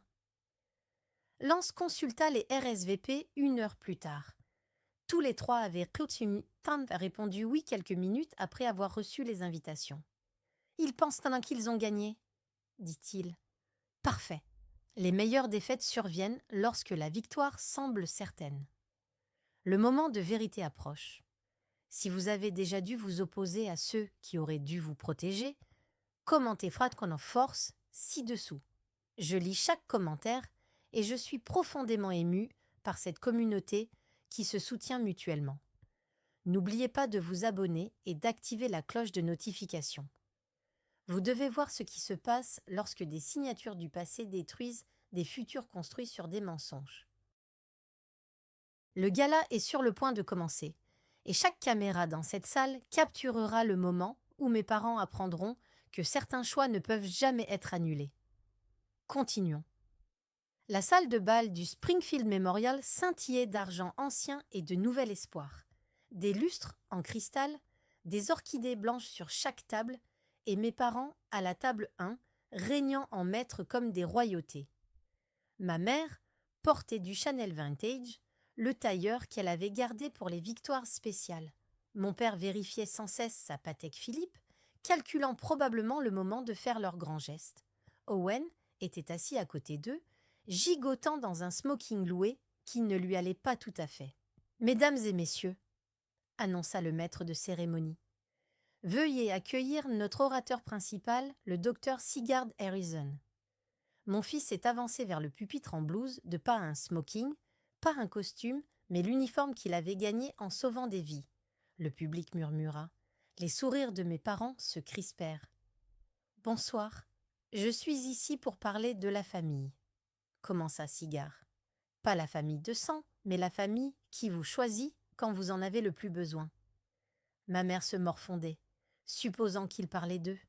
Lance consulta les RSVP 1 heure plus tard. Tous les 3 avaient répondu oui quelques minutes après avoir reçu les invitations. Ils pensent qu'ils ont gagné, dit-il. Parfait. Les meilleures défaites surviennent lorsque la victoire semble certaine. Le moment de vérité approche. Si vous avez déjà dû vous opposer à ceux qui auraient dû vous protéger, commentez Fratcon of Force ci-dessous. Je lis chaque commentaire et je suis profondément ému par cette communauté qui se soutient mutuellement. N'oubliez pas de vous abonner et d'activer la cloche de notification. Vous devez voir ce qui se passe lorsque des signatures du passé détruisent des futurs construits sur des mensonges. Le gala est sur le point de commencer, et chaque caméra dans cette salle capturera le moment où mes parents apprendront que certains choix ne peuvent jamais être annulés. Continuons. La salle de bal du Springfield Memorial scintillait d'argent ancien et de nouvel espoir. Des lustres en cristal, des orchidées blanches sur chaque table, et mes parents, à la table 1, régnant en maîtres comme des royautés. Ma mère portait du Chanel Vintage, le tailleur qu'elle avait gardé pour les victoires spéciales. Mon père vérifiait sans cesse sa Patek Philippe, calculant probablement le moment de faire leur grand geste. Owen était assis à côté d'eux, gigotant dans un smoking loué qui ne lui allait pas tout à fait. « Mesdames et messieurs, » annonça le maître de cérémonie, « veuillez accueillir notre orateur principal, le docteur Sigard Harrison. » Mon fils s'est avancé vers le pupitre en blouse, de pas un smoking, pas un costume, mais l'uniforme qu'il avait gagné en sauvant des vies. Le public murmura. Les sourires de mes parents se crispèrent. « Bonsoir, je suis ici pour parler de la famille. » commença Sigard. « Pas la famille de sang, mais la famille qui vous choisit quand vous en avez le plus besoin. » Ma mère se morfondait, supposant qu'il parlait d'eux.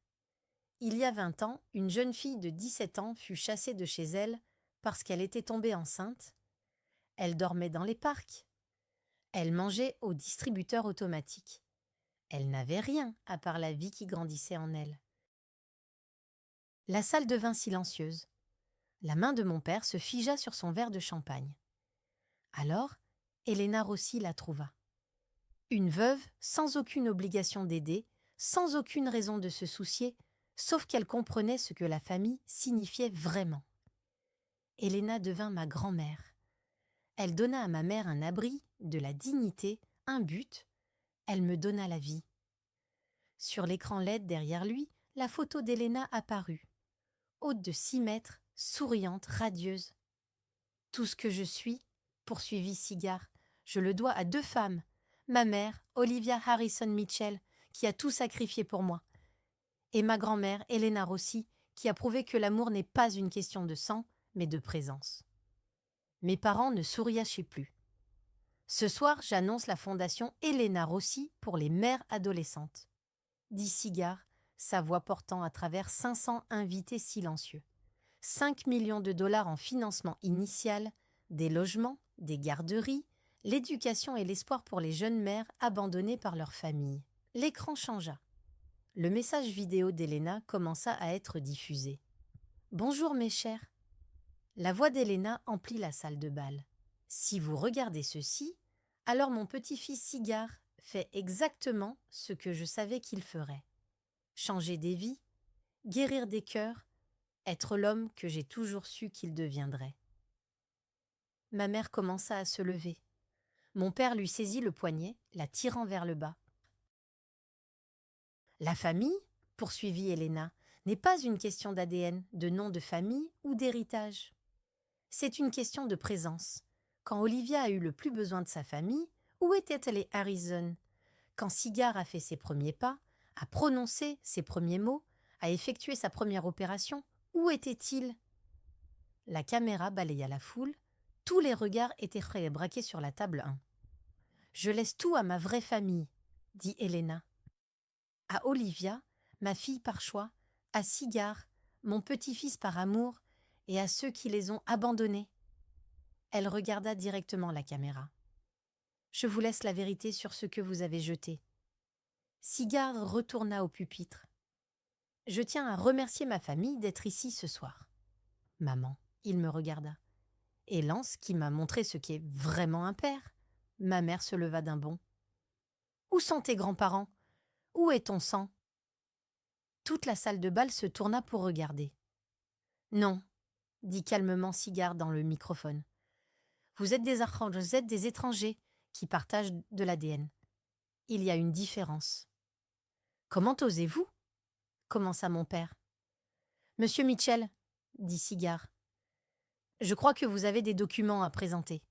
Il y a 20 ans, une jeune fille de 17 ans fut chassée de chez elle parce qu'elle était tombée enceinte. Elle dormait dans les parcs. Elle mangeait au distributeur automatique. Elle n'avait rien à part la vie qui grandissait en elle. La salle devint silencieuse. La main de mon père se figea sur son verre de champagne. Alors, Elena Rossi la trouva. Une veuve, sans aucune obligation d'aider, sans aucune raison de se soucier, sauf qu'elle comprenait ce que la famille signifiait vraiment. Elena devint ma grand-mère. Elle donna à ma mère un abri, de la dignité, un but. Elle me donna la vie. Sur l'écran LED derrière lui, la photo d'Elena apparut. Haute de 6 mètres, souriante, radieuse. Tout ce que je suis, poursuivit Sigard, je le dois à 2 femmes. Ma mère, Olivia Harrison Mitchell, qui a tout sacrifié pour moi. Et ma grand-mère, Elena Rossi, qui a prouvé que l'amour n'est pas une question de sang, mais de présence. Mes parents ne souriachaient plus. Ce soir, j'annonce la fondation Elena Rossi pour les mères adolescentes. Dit Sigard, sa voix portant à travers 500 invités silencieux. 5 millions de dollars en financement initial, des logements, des garderies, l'éducation et l'espoir pour les jeunes mères abandonnées par leur famille. L'écran changea. Le message vidéo d'Elena commença à être diffusé. « Bonjour mes chers !» La voix d'Elena emplit la salle de bal. « Si vous regardez ceci, alors mon petit-fils Sigard fait exactement ce que je savais qu'il ferait. Changer des vies, guérir des cœurs, être l'homme que j'ai toujours su qu'il deviendrait. » Ma mère commença à se lever. Mon père lui saisit le poignet, la tirant vers le bas. « La famille, poursuivit Elena, n'est pas une question d'ADN, de nom de famille ou d'héritage. C'est une question de présence. Quand Olivia a eu le plus besoin de sa famille, où étaient les Harrison? Quand Sigard a fait ses premiers pas, a prononcé ses premiers mots, a effectué sa première opération, où était-il? La caméra balaya la foule. Tous les regards étaient braqués sur la table 1. « Je laisse tout à ma vraie famille, dit Elena. À Olivia, ma fille par choix, à Sigard, mon petit-fils par amour, et à ceux qui les ont abandonnés. » Elle regarda directement la caméra. « Je vous laisse la vérité sur ce que vous avez jeté. » Sigard retourna au pupitre. « Je tiens à remercier ma famille d'être ici ce soir. » « Maman, » il me regarda. « Et Lance qui m'a montré ce qu'est vraiment un père. » Ma mère se leva d'un bond. « Où sont tes grands-parents? Où est ton sang ?» Toute la salle de bal se tourna pour regarder. « Non, » dit calmement Sigard dans le microphone. « Vous êtes des étrangers qui partagent de l'ADN. Il y a une différence. »« Comment osez-vous » commença mon père. « Monsieur Mitchell, » dit Sigard, « je crois que vous avez des documents à présenter. »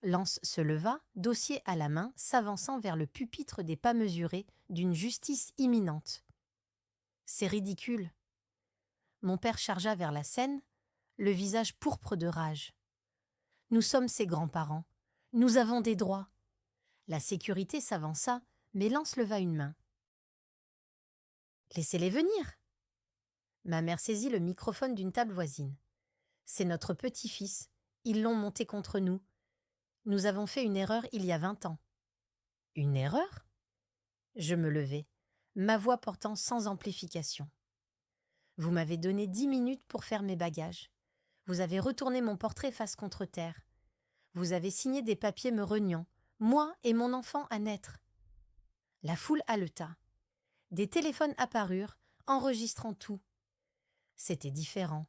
Lance se leva, dossier à la main, s'avançant vers le pupitre des pas mesurés d'une justice imminente. « C'est ridicule. » Mon père chargea vers la scène, le visage pourpre de rage. « Nous sommes ses grands-parents. Nous avons des droits. » La sécurité s'avança, mais Lance leva une main. « Laissez-les venir !» Ma mère saisit le microphone d'une table voisine. « C'est notre petit-fils. Ils l'ont monté contre nous. Nous avons fait une erreur il y a 20 ans. » « Une erreur ?» Je me levai, ma voix portant sans amplification. « Vous m'avez donné 10 minutes pour faire mes bagages. Vous avez retourné mon portrait face contre terre. Vous avez signé des papiers me reniant, moi et mon enfant à naître. » La foule haleta. Des téléphones apparurent, enregistrant tout. C'était différent.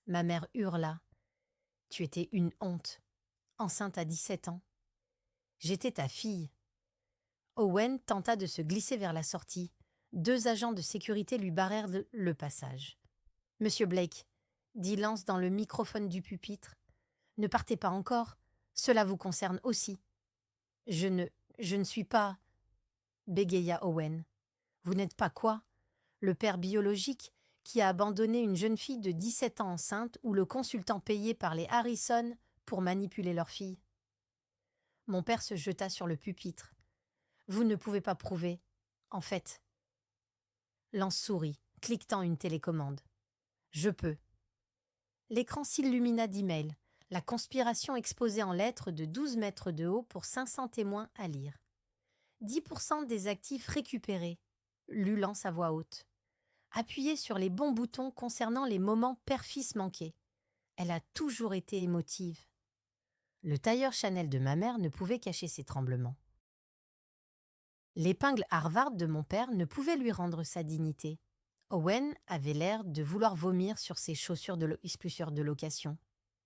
Ma mère hurla. « Tu étais une honte, enceinte à 17 ans. J'étais ta fille. » Owen tenta de se glisser vers la sortie. 2 agents de sécurité lui barrèrent le passage. « Monsieur Blake, » dit Lance dans le microphone du pupitre, « ne partez pas encore. Cela vous concerne aussi. »« Je ne suis pas... » bégaya Owen. « Vous n'êtes pas quoi? Le père biologique qui a abandonné une jeune fille de 17 ans enceinte ou le consultant payé par les Harrison pour manipuler leur fille? » Mon père se jeta sur le pupitre. « Vous ne pouvez pas prouver. En fait... » Lance sourit, cliquetant une télécommande. « Je peux. » L'écran s'illumina d'emails. La conspiration exposée en lettres de 12 mètres de haut pour 500 témoins à lire. 10% des actifs récupérés, lut Lance à voix haute. Appuyez sur les bons boutons concernant les moments père-fils manqués. Elle a toujours été émotive. Le tailleur Chanel de ma mère ne pouvait cacher ses tremblements. L'épingle Harvard de mon père ne pouvait lui rendre sa dignité. Owen avait l'air de vouloir vomir sur ses chaussures de location.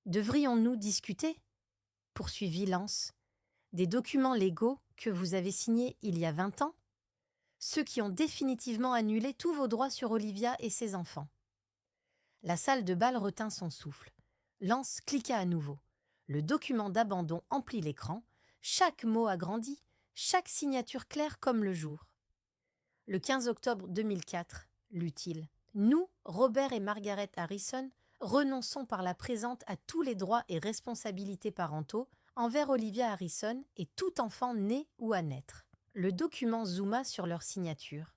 Devrions-nous discuter ? Poursuivit Lance. Des documents légaux que vous avez signés il y a 20 ans ? Ceux qui ont définitivement annulé tous vos droits sur Olivia et ses enfants. La salle de bal retint son souffle. Lance cliqua à nouveau. Le document d'abandon emplit l'écran. Chaque mot agrandi, chaque signature claire comme le jour. Le 15 octobre 2004, lut-il, nous, Robert et Margaret Harrison, renonçons par la présente à tous les droits et responsabilités parentaux envers Olivia Harrison et tout enfant né ou à naître. Le document zooma sur leur signature.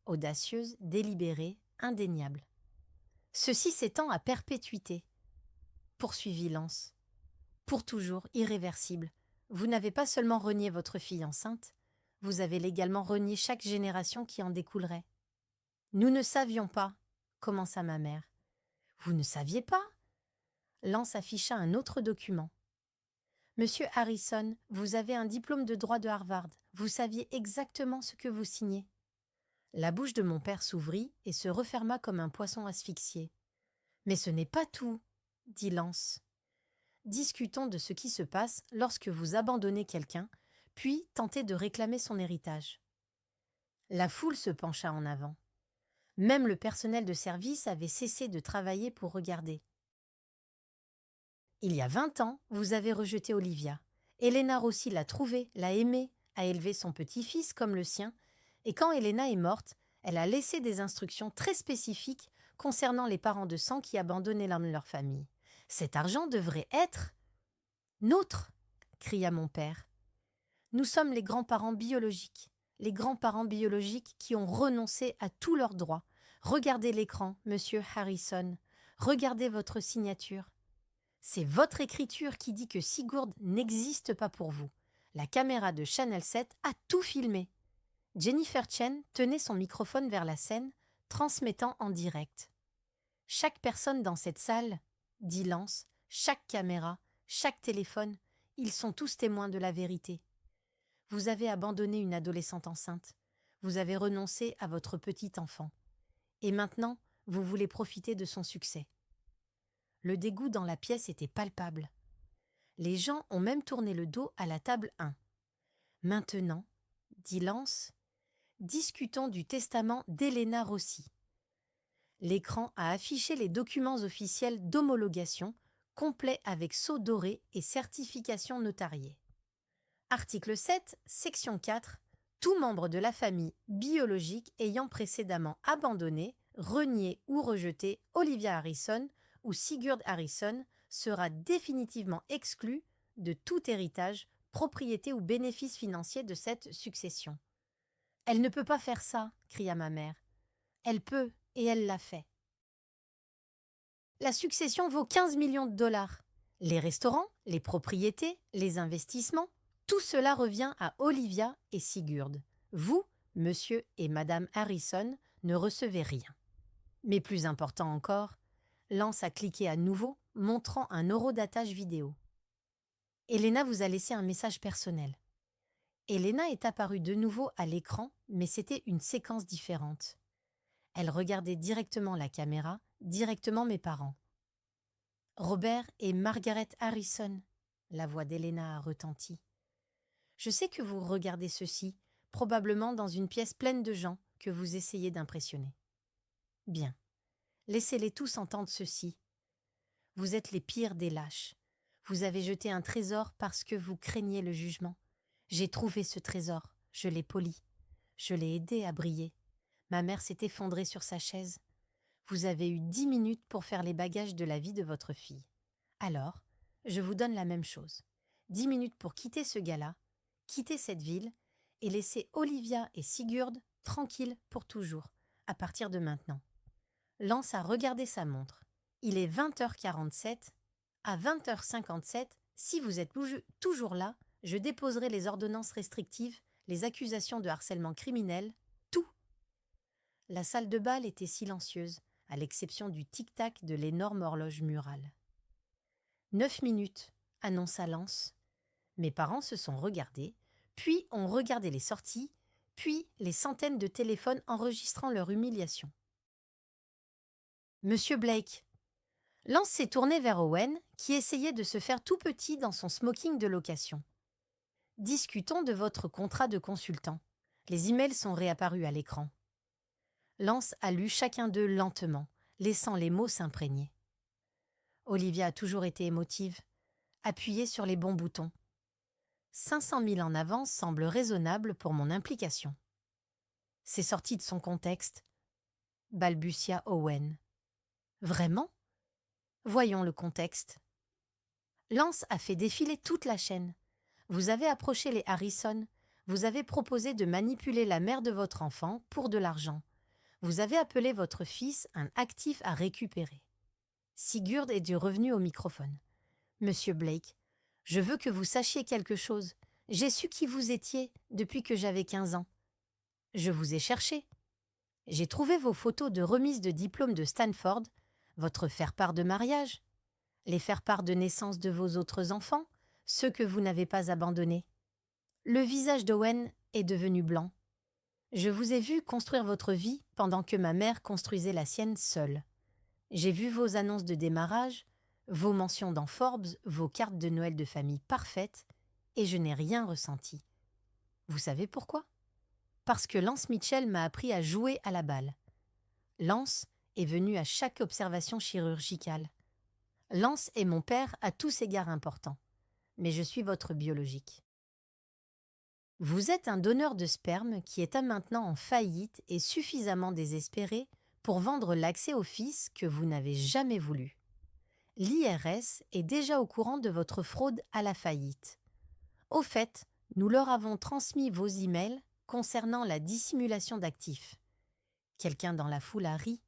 Audacieuse, délibérée, indéniable. Ceci s'étend à perpétuité, poursuivit Lance. Pour toujours, irréversible. Vous n'avez pas seulement renié votre fille enceinte, vous avez légalement renié chaque génération qui en découlerait. Nous ne savions pas, commença ma mère. Vous ne saviez pas ? Lance afficha un autre document. Monsieur Harrison, vous avez un diplôme de droit de Harvard. Vous saviez exactement ce que vous signez. La bouche de mon père s'ouvrit et se referma comme un poisson asphyxié. Mais ce n'est pas tout, dit Lance. Discutons de ce qui se passe lorsque vous abandonnez quelqu'un, puis tentez de réclamer son héritage. La foule se pencha en avant. Même le personnel de service avait cessé de travailler pour regarder. Il y a 20 ans, vous avez rejeté Olivia. Elena Rossi l'a trouvée, l'a aimée, a élevé son petit-fils comme le sien, et quand Elena est morte, elle a laissé des instructions très spécifiques concernant les parents de sang qui abandonnaient leur famille. Cet argent devrait être nôtre, cria mon père. Nous sommes les grands-parents biologiques qui ont renoncé à tous leurs droits. Regardez l'écran, monsieur Harrison. Regardez votre signature. C'est votre écriture qui dit que Sigurd n'existe pas pour vous. La caméra de Channel 7 a tout filmé. Jennifer Chen tenait son microphone vers la scène, transmettant en direct. Chaque personne dans cette salle, dit Lance, chaque caméra, chaque téléphone, ils sont tous témoins de la vérité. Vous avez abandonné une adolescente enceinte. Vous avez renoncé à votre petit enfant. Et maintenant, vous voulez profiter de son succès. Le dégoût dans la pièce était palpable. Les gens ont même tourné le dos à la table 1. Maintenant, dit Lance, discutons du testament d'Elena Rossi. L'écran a affiché les documents officiels d'homologation, complets avec sceau doré et certification notariée. Article 7, section 4. Tout membre de la famille biologique ayant précédemment abandonné, renié ou rejeté Olivia Harrison ou Sigurd Harrison sera définitivement exclu de tout héritage, propriété ou bénéfice financier de cette succession. « Elle ne peut pas faire ça !» cria ma mère. « Elle peut, et elle l'a fait. » La succession vaut 15 millions de dollars. Les restaurants, les propriétés, les investissements, tout cela revient à Olivia et Sigurd. Vous, monsieur et madame Harrison, ne recevez rien. Mais plus important encore, Lance a cliqué à nouveau, montrant un horodatage vidéo. Elena vous a laissé un message personnel. Elena est apparue de nouveau à l'écran, mais c'était une séquence différente. Elle regardait directement la caméra, directement mes parents. Robert et Margaret Harrison, la voix d'Elena a retenti. Je sais que vous regardez ceci, probablement dans une pièce pleine de gens que vous essayez d'impressionner. Bien, laissez-les tous entendre ceci. Vous êtes les pires des lâches. Vous avez jeté un trésor parce que vous craigniez le jugement. J'ai trouvé ce trésor, je l'ai poli. Je l'ai aidé à briller. Ma mère s'est effondrée sur sa chaise. Vous avez eu 10 minutes pour faire les bagages de la vie de votre fille. Alors, je vous donne la même chose. 10 minutes pour quitter ce gala, quitter cette ville et laisser Olivia et Sigurd tranquilles pour toujours, à partir de maintenant. Lance a regardé sa montre. Il est 20h47. À 20h57, si vous êtes toujours là, je déposerai les ordonnances restrictives, les accusations de harcèlement criminel, tout. La salle de bal était silencieuse, à l'exception du tic-tac de l'énorme horloge murale. 9 minutes, annonça Lance. Mes parents se sont regardés, puis ont regardé les sorties, puis les centaines de téléphones enregistrant leur humiliation. Monsieur Blake. Lance s'est tourné vers Owen, qui essayait de se faire tout petit dans son smoking de location. Discutons de votre contrat de consultant. Les emails sont réapparus à l'écran. Lance a lu chacun d'eux lentement, laissant les mots s'imprégner. Olivia a toujours été émotive, appuyée sur les bons boutons. 500 000 en avance semble raisonnable pour mon implication. C'est sorti de son contexte, balbutia Owen. Vraiment ? Voyons le contexte. Lance a fait défiler toute la chaîne. Vous avez approché les Harrison, vous avez proposé de manipuler la mère de votre enfant pour de l'argent. Vous avez appelé votre fils un actif à récupérer. Sigurd est du revenu au microphone. Monsieur Blake, je veux que vous sachiez quelque chose. J'ai su qui vous étiez depuis que j'avais 15 ans. Je vous ai cherché. J'ai trouvé vos photos de remise de diplôme de Stanford, votre faire-part de mariage, les faire-part de naissance de vos autres enfants, ceux que vous n'avez pas abandonnés. Le visage d'Owen est devenu blanc. Je vous ai vu construire votre vie pendant que ma mère construisait la sienne seule. J'ai vu vos annonces de démarrage, vos mentions dans Forbes, vos cartes de Noël de famille parfaites, et je n'ai rien ressenti. Vous savez pourquoi ? Parce que Lance Mitchell m'a appris à jouer à la balle. Lance est venu à chaque observation chirurgicale. Lance est mon père à tous égards importants, mais je suis votre biologique. Vous êtes un donneur de sperme qui est à maintenant en faillite et suffisamment désespéré pour vendre l'accès au fils que vous n'avez jamais voulu. L'IRS est déjà au courant de votre fraude à la faillite. Au fait, nous leur avons transmis vos emails concernant la dissimulation d'actifs. Quelqu'un dans la foule a ri,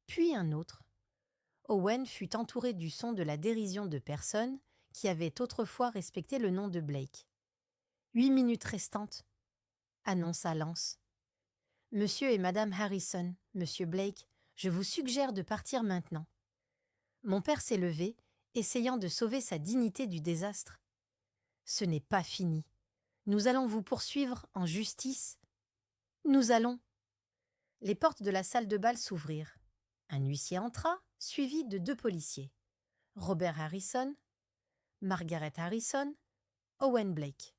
puis un autre. Owen fut entouré du son de la dérision de personnes qui avaient autrefois respecté le nom de Blake. 8 minutes restantes, annonça Lance. Monsieur et Madame Harrison, Monsieur Blake, je vous suggère de partir maintenant. Mon père s'est levé, essayant de sauver sa dignité du désastre. Ce n'est pas fini. Nous allons vous poursuivre en justice. Nous allons. Les portes de la salle de bal s'ouvrirent. Un huissier entra, suivi de 2 policiers. Robert Harrison, Margaret Harrison, Owen Blake.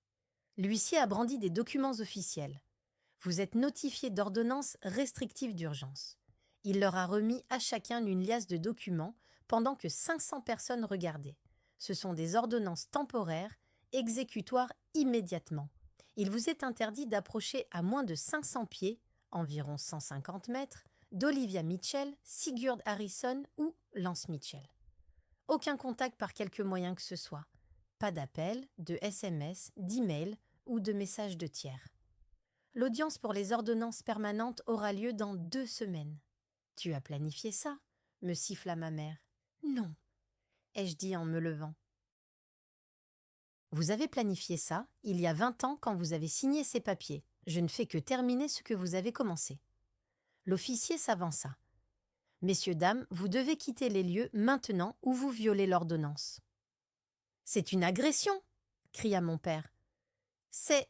L'huissier a brandi des documents officiels. Vous êtes notifié d'ordonnances restrictives d'urgence. Il leur a remis à chacun une liasse de documents pendant que 500 personnes regardaient. Ce sont des ordonnances temporaires, exécutoires immédiatement. Il vous est interdit d'approcher à moins de 500 pieds, environ 150 mètres, d'Olivia Mitchell, Sigurd Harrison ou Lance Mitchell. Aucun contact par quelque moyen que ce soit. Pas d'appel, de SMS, d'email ou de messages de tiers. L'audience pour les ordonnances permanentes aura lieu dans 2 semaines. Tu as planifié ça, me siffla ma mère. Non, ai-je dit en me levant. Vous avez planifié ça il y a 20 ans quand vous avez signé ces papiers. Je ne fais que terminer ce que vous avez commencé. L'officier s'avança. Messieurs, dames, vous devez quitter les lieux maintenant ou vous violez l'ordonnance. C'est une agression, cria mon père. C'est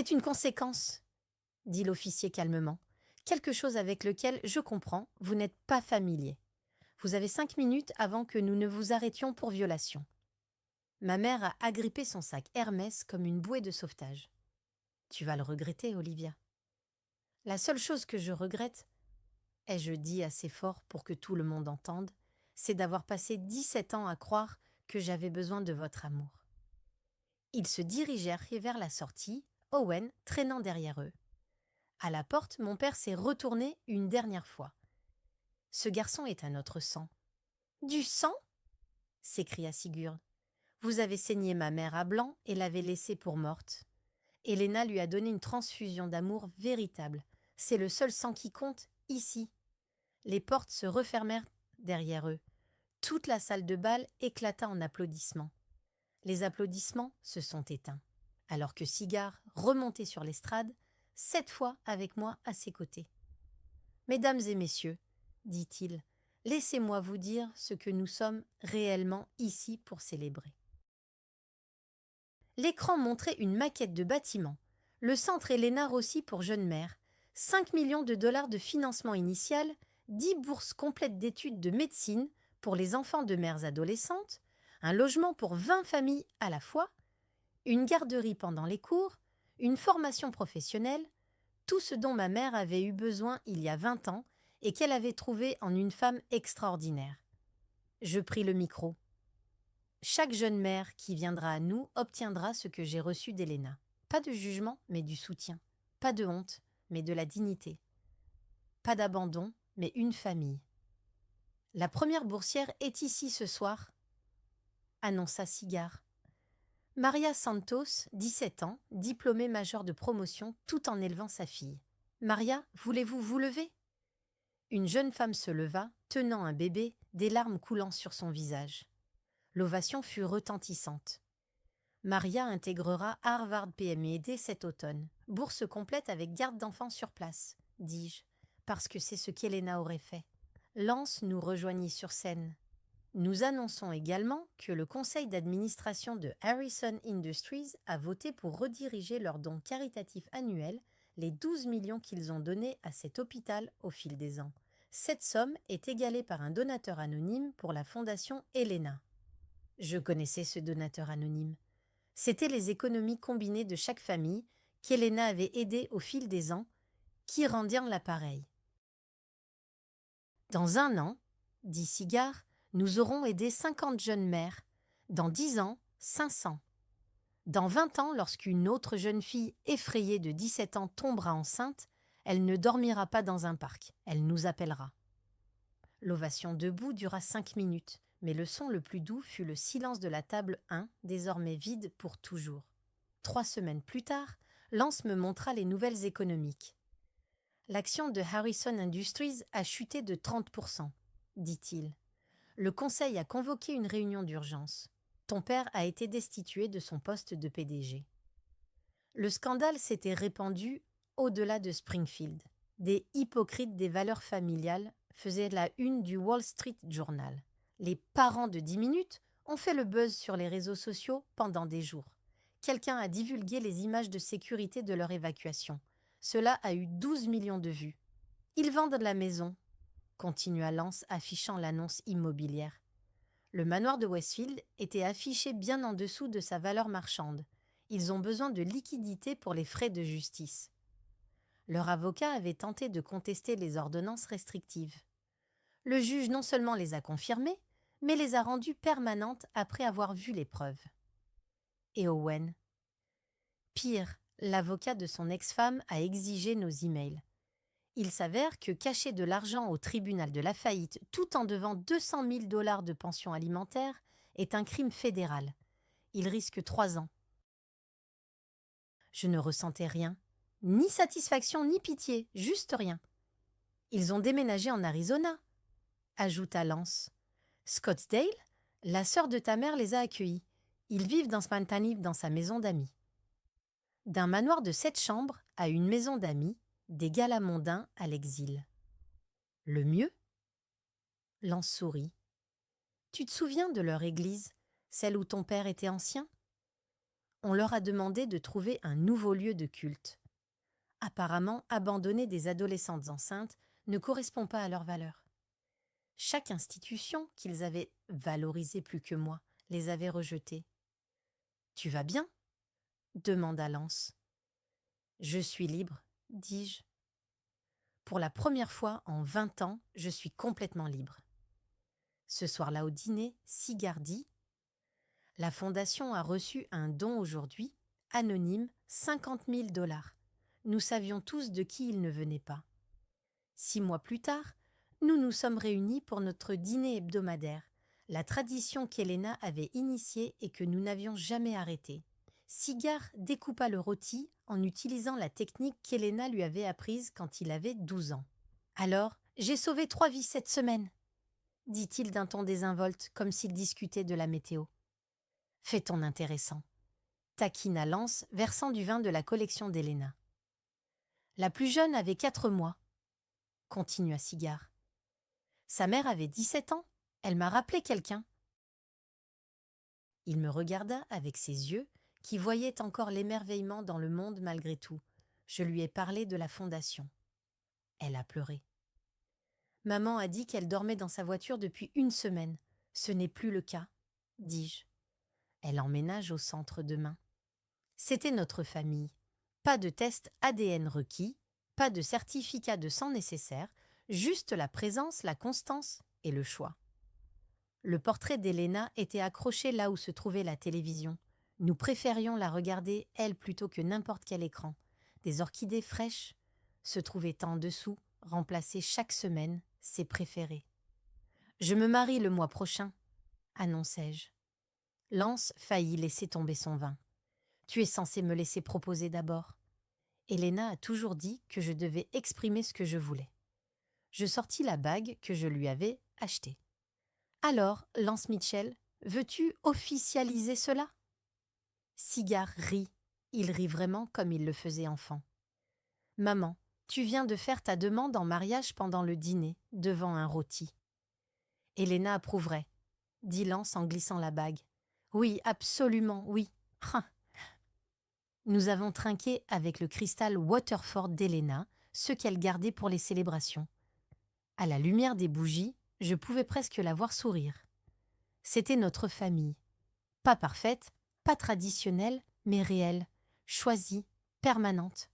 une conséquence, dit l'officier calmement. Quelque chose avec lequel, je comprends, vous n'êtes pas familier. Vous avez 5 minutes avant que nous ne vous arrêtions pour violation. Ma mère a agrippé son sac Hermès comme une bouée de sauvetage. Tu vas le regretter, Olivia. La seule chose que je regrette, ai-je dit assez fort pour que tout le monde entende, c'est d'avoir passé 17 ans à croire que j'avais besoin de votre amour. Ils se dirigèrent vers la sortie, Owen traînant derrière eux. À la porte, mon père s'est retourné une dernière fois. « Ce garçon est à notre sang. »« Du sang ?» s'écria Sigurd. « Vous avez saigné ma mère à blanc et l'avez laissée pour morte. Helena lui a donné une transfusion d'amour véritable. C'est le seul sang qui compte, ici. » Les portes se refermèrent derrière eux. Toute la salle de bal éclata en applaudissements. Les applaudissements se sont éteints, alors que Cigare remontait sur l'estrade, cette fois avec moi à ses côtés. « Mesdames et messieurs, dit-il, laissez-moi vous dire ce que nous sommes réellement ici pour célébrer. » L'écran montrait une maquette de bâtiment, le centre Elena Rossi pour jeunes mères, 5 millions de dollars de financement initial, 10 bourses complètes d'études de médecine pour les enfants de mères adolescentes, un logement pour 20 familles à la fois, une garderie pendant les cours, une formation professionnelle, tout ce dont ma mère avait eu besoin il y a 20 ans et qu'elle avait trouvé en une femme extraordinaire. Je pris le micro. Chaque jeune mère qui viendra à nous obtiendra ce que j'ai reçu d'Elena. Pas de jugement, mais du soutien. Pas de honte, mais de la dignité. Pas d'abandon, mais une famille. La première boursière est ici ce soir, annonça Cigare. Maria Santos, 17 ans, diplômée majeure de promotion tout en élevant sa fille. Maria, voulez-vous vous lever ? Une jeune femme se leva, tenant un bébé, des larmes coulant sur son visage. L'ovation fut retentissante. Maria intégrera Harvard PMED cet automne. Bourse complète avec garde d'enfants sur place, dis-je, parce que c'est ce qu'Elena aurait fait. Lance nous rejoignit sur scène. Nous annonçons également que le conseil d'administration de Harrison Industries a voté pour rediriger leurs dons caritatifs annuels, les 12 millions qu'ils ont donnés à cet hôpital au fil des ans. Cette somme est égalée par un donateur anonyme pour la fondation Elena. Je connaissais ce donateur anonyme. C'étaient les économies combinées de chaque famille qu'Elena avait aidées au fil des ans, qui rendirent l'appareil. Dans 1 an, dit Cigare, nous aurons aidé 50 jeunes mères. Dans 10 ans, 500. Dans 20 ans, lorsqu'une autre jeune fille effrayée de 17 ans tombera enceinte, elle ne dormira pas dans un parc, elle nous appellera. L'ovation debout dura 5 minutes, mais le son le plus doux fut le silence de la table 1, désormais vide pour toujours. 3 semaines plus tard, Lance me montra les nouvelles économiques. L'action de Harrison Industries a chuté de 30%, dit-il. Le conseil a convoqué une réunion d'urgence. Ton père a été destitué de son poste de PDG. Le scandale s'était répandu au-delà de Springfield. Des hypocrites des valeurs familiales faisaient la une du Wall Street Journal. Les parents de 10 minutes ont fait le buzz sur les réseaux sociaux pendant des jours. Quelqu'un a divulgué les images de sécurité de leur évacuation. Cela a eu 12 millions de vues. Ils vendent la maison, continua Lance affichant l'annonce immobilière. Le manoir de Westfield était affiché bien en dessous de sa valeur marchande. Ils ont besoin de liquidités pour les frais de justice. Leur avocat avait tenté de contester les ordonnances restrictives. Le juge non seulement les a confirmées, mais les a rendues permanentes après avoir vu les preuves. Et Owen? Pire, l'avocat de son ex-femme a exigé nos emails. Il s'avère que cacher de l'argent au tribunal de la faillite tout en devant 200 000 $ de pension alimentaire est un crime fédéral. Il risque 3 ans. Je ne ressentais rien, ni satisfaction ni pitié, juste rien. Ils ont déménagé en Arizona, ajouta Lance. Scottsdale, la sœur de ta mère les a accueillis. Ils vivent dans Spantanif dans sa maison d'amis. D'un manoir de 7 chambres à une maison d'amis, des galas mondains à l'exil. Le mieux ? Lance sourit. Tu te souviens de leur église, celle où ton père était ancien ? On leur a demandé de trouver un nouveau lieu de culte. Apparemment, abandonner des adolescentes enceintes ne correspond pas à leurs valeurs. Chaque institution qu'ils avaient valorisée plus que moi les avait rejetées. « Tu vas bien ?» demanda Lance. « Je suis libre, dis-je. Pour la première fois en 20 ans, je suis complètement libre. » Ce soir-là au dîner, Cigare dit « La fondation a reçu un don aujourd'hui, anonyme, 50 000 $. Nous savions tous de qui il ne venait pas. 6 mois plus tard, nous nous sommes réunis pour notre dîner hebdomadaire, la tradition qu'Elena avait initiée et que nous n'avions jamais arrêtée. Cigare découpa le rôti en utilisant la technique qu'Elena lui avait apprise quand il avait 12 ans. « Alors, j'ai sauvé 3 vies cette semaine. » dit-il d'un ton désinvolte, comme s'il discutait de la météo. Fais ton intéressant, taquina Lance, versant du vin de la collection d'Elena. La plus jeune avait 4 mois, continua Cigare. Sa mère avait 17 ans, elle m'a rappelé quelqu'un. Il me regarda avec ses yeux, qui voyaient encore l'émerveillement dans le monde malgré tout. Je lui ai parlé de la fondation. Elle a pleuré. Maman a dit qu'elle dormait dans sa voiture depuis 1 semaine. Ce n'est plus le cas, dis-je. Elle emménage au centre demain. C'était notre famille. Pas de test ADN requis, pas de certificat de sang nécessaire, juste la présence, la constance et le choix. Le portrait d'Elena était accroché là où se trouvait la télévision. Nous préférions la regarder, elle, plutôt que n'importe quel écran. Des orchidées fraîches se trouvaient en dessous, remplacer chaque semaine ses préférées. « Je me marie le mois prochain », annonçai-je. Lance faillit laisser tomber son vin. « Tu es censé me laisser proposer d'abord. » Elena a toujours dit que je devais exprimer ce que je voulais. Je sortis la bague que je lui avais achetée. « Alors, Lance Mitchell, veux-tu officialiser cela ?» Cigare rit. Il rit vraiment comme il le faisait enfant. « Maman, tu viens de faire ta demande en mariage pendant le dîner, devant un rôti. » Elena approuverait, dit Lance en glissant la bague. « Oui, absolument, oui. Hein. » Nous avons trinqué avec le cristal Waterford d'Elena, ce qu'elle gardait pour les célébrations. À la lumière des bougies, je pouvais presque la voir sourire. C'était notre famille. Pas parfaite, pas traditionnelle, mais réelle, choisie, permanente.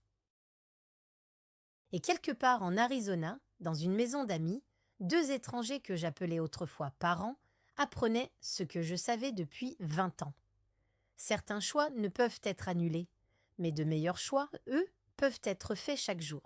Et quelque part en Arizona, dans une maison d'amis, 2 étrangers que j'appelais autrefois parents apprenaient ce que je savais depuis 20 ans. Certains choix ne peuvent être annulés, mais de meilleurs choix, eux, peuvent être faits chaque jour.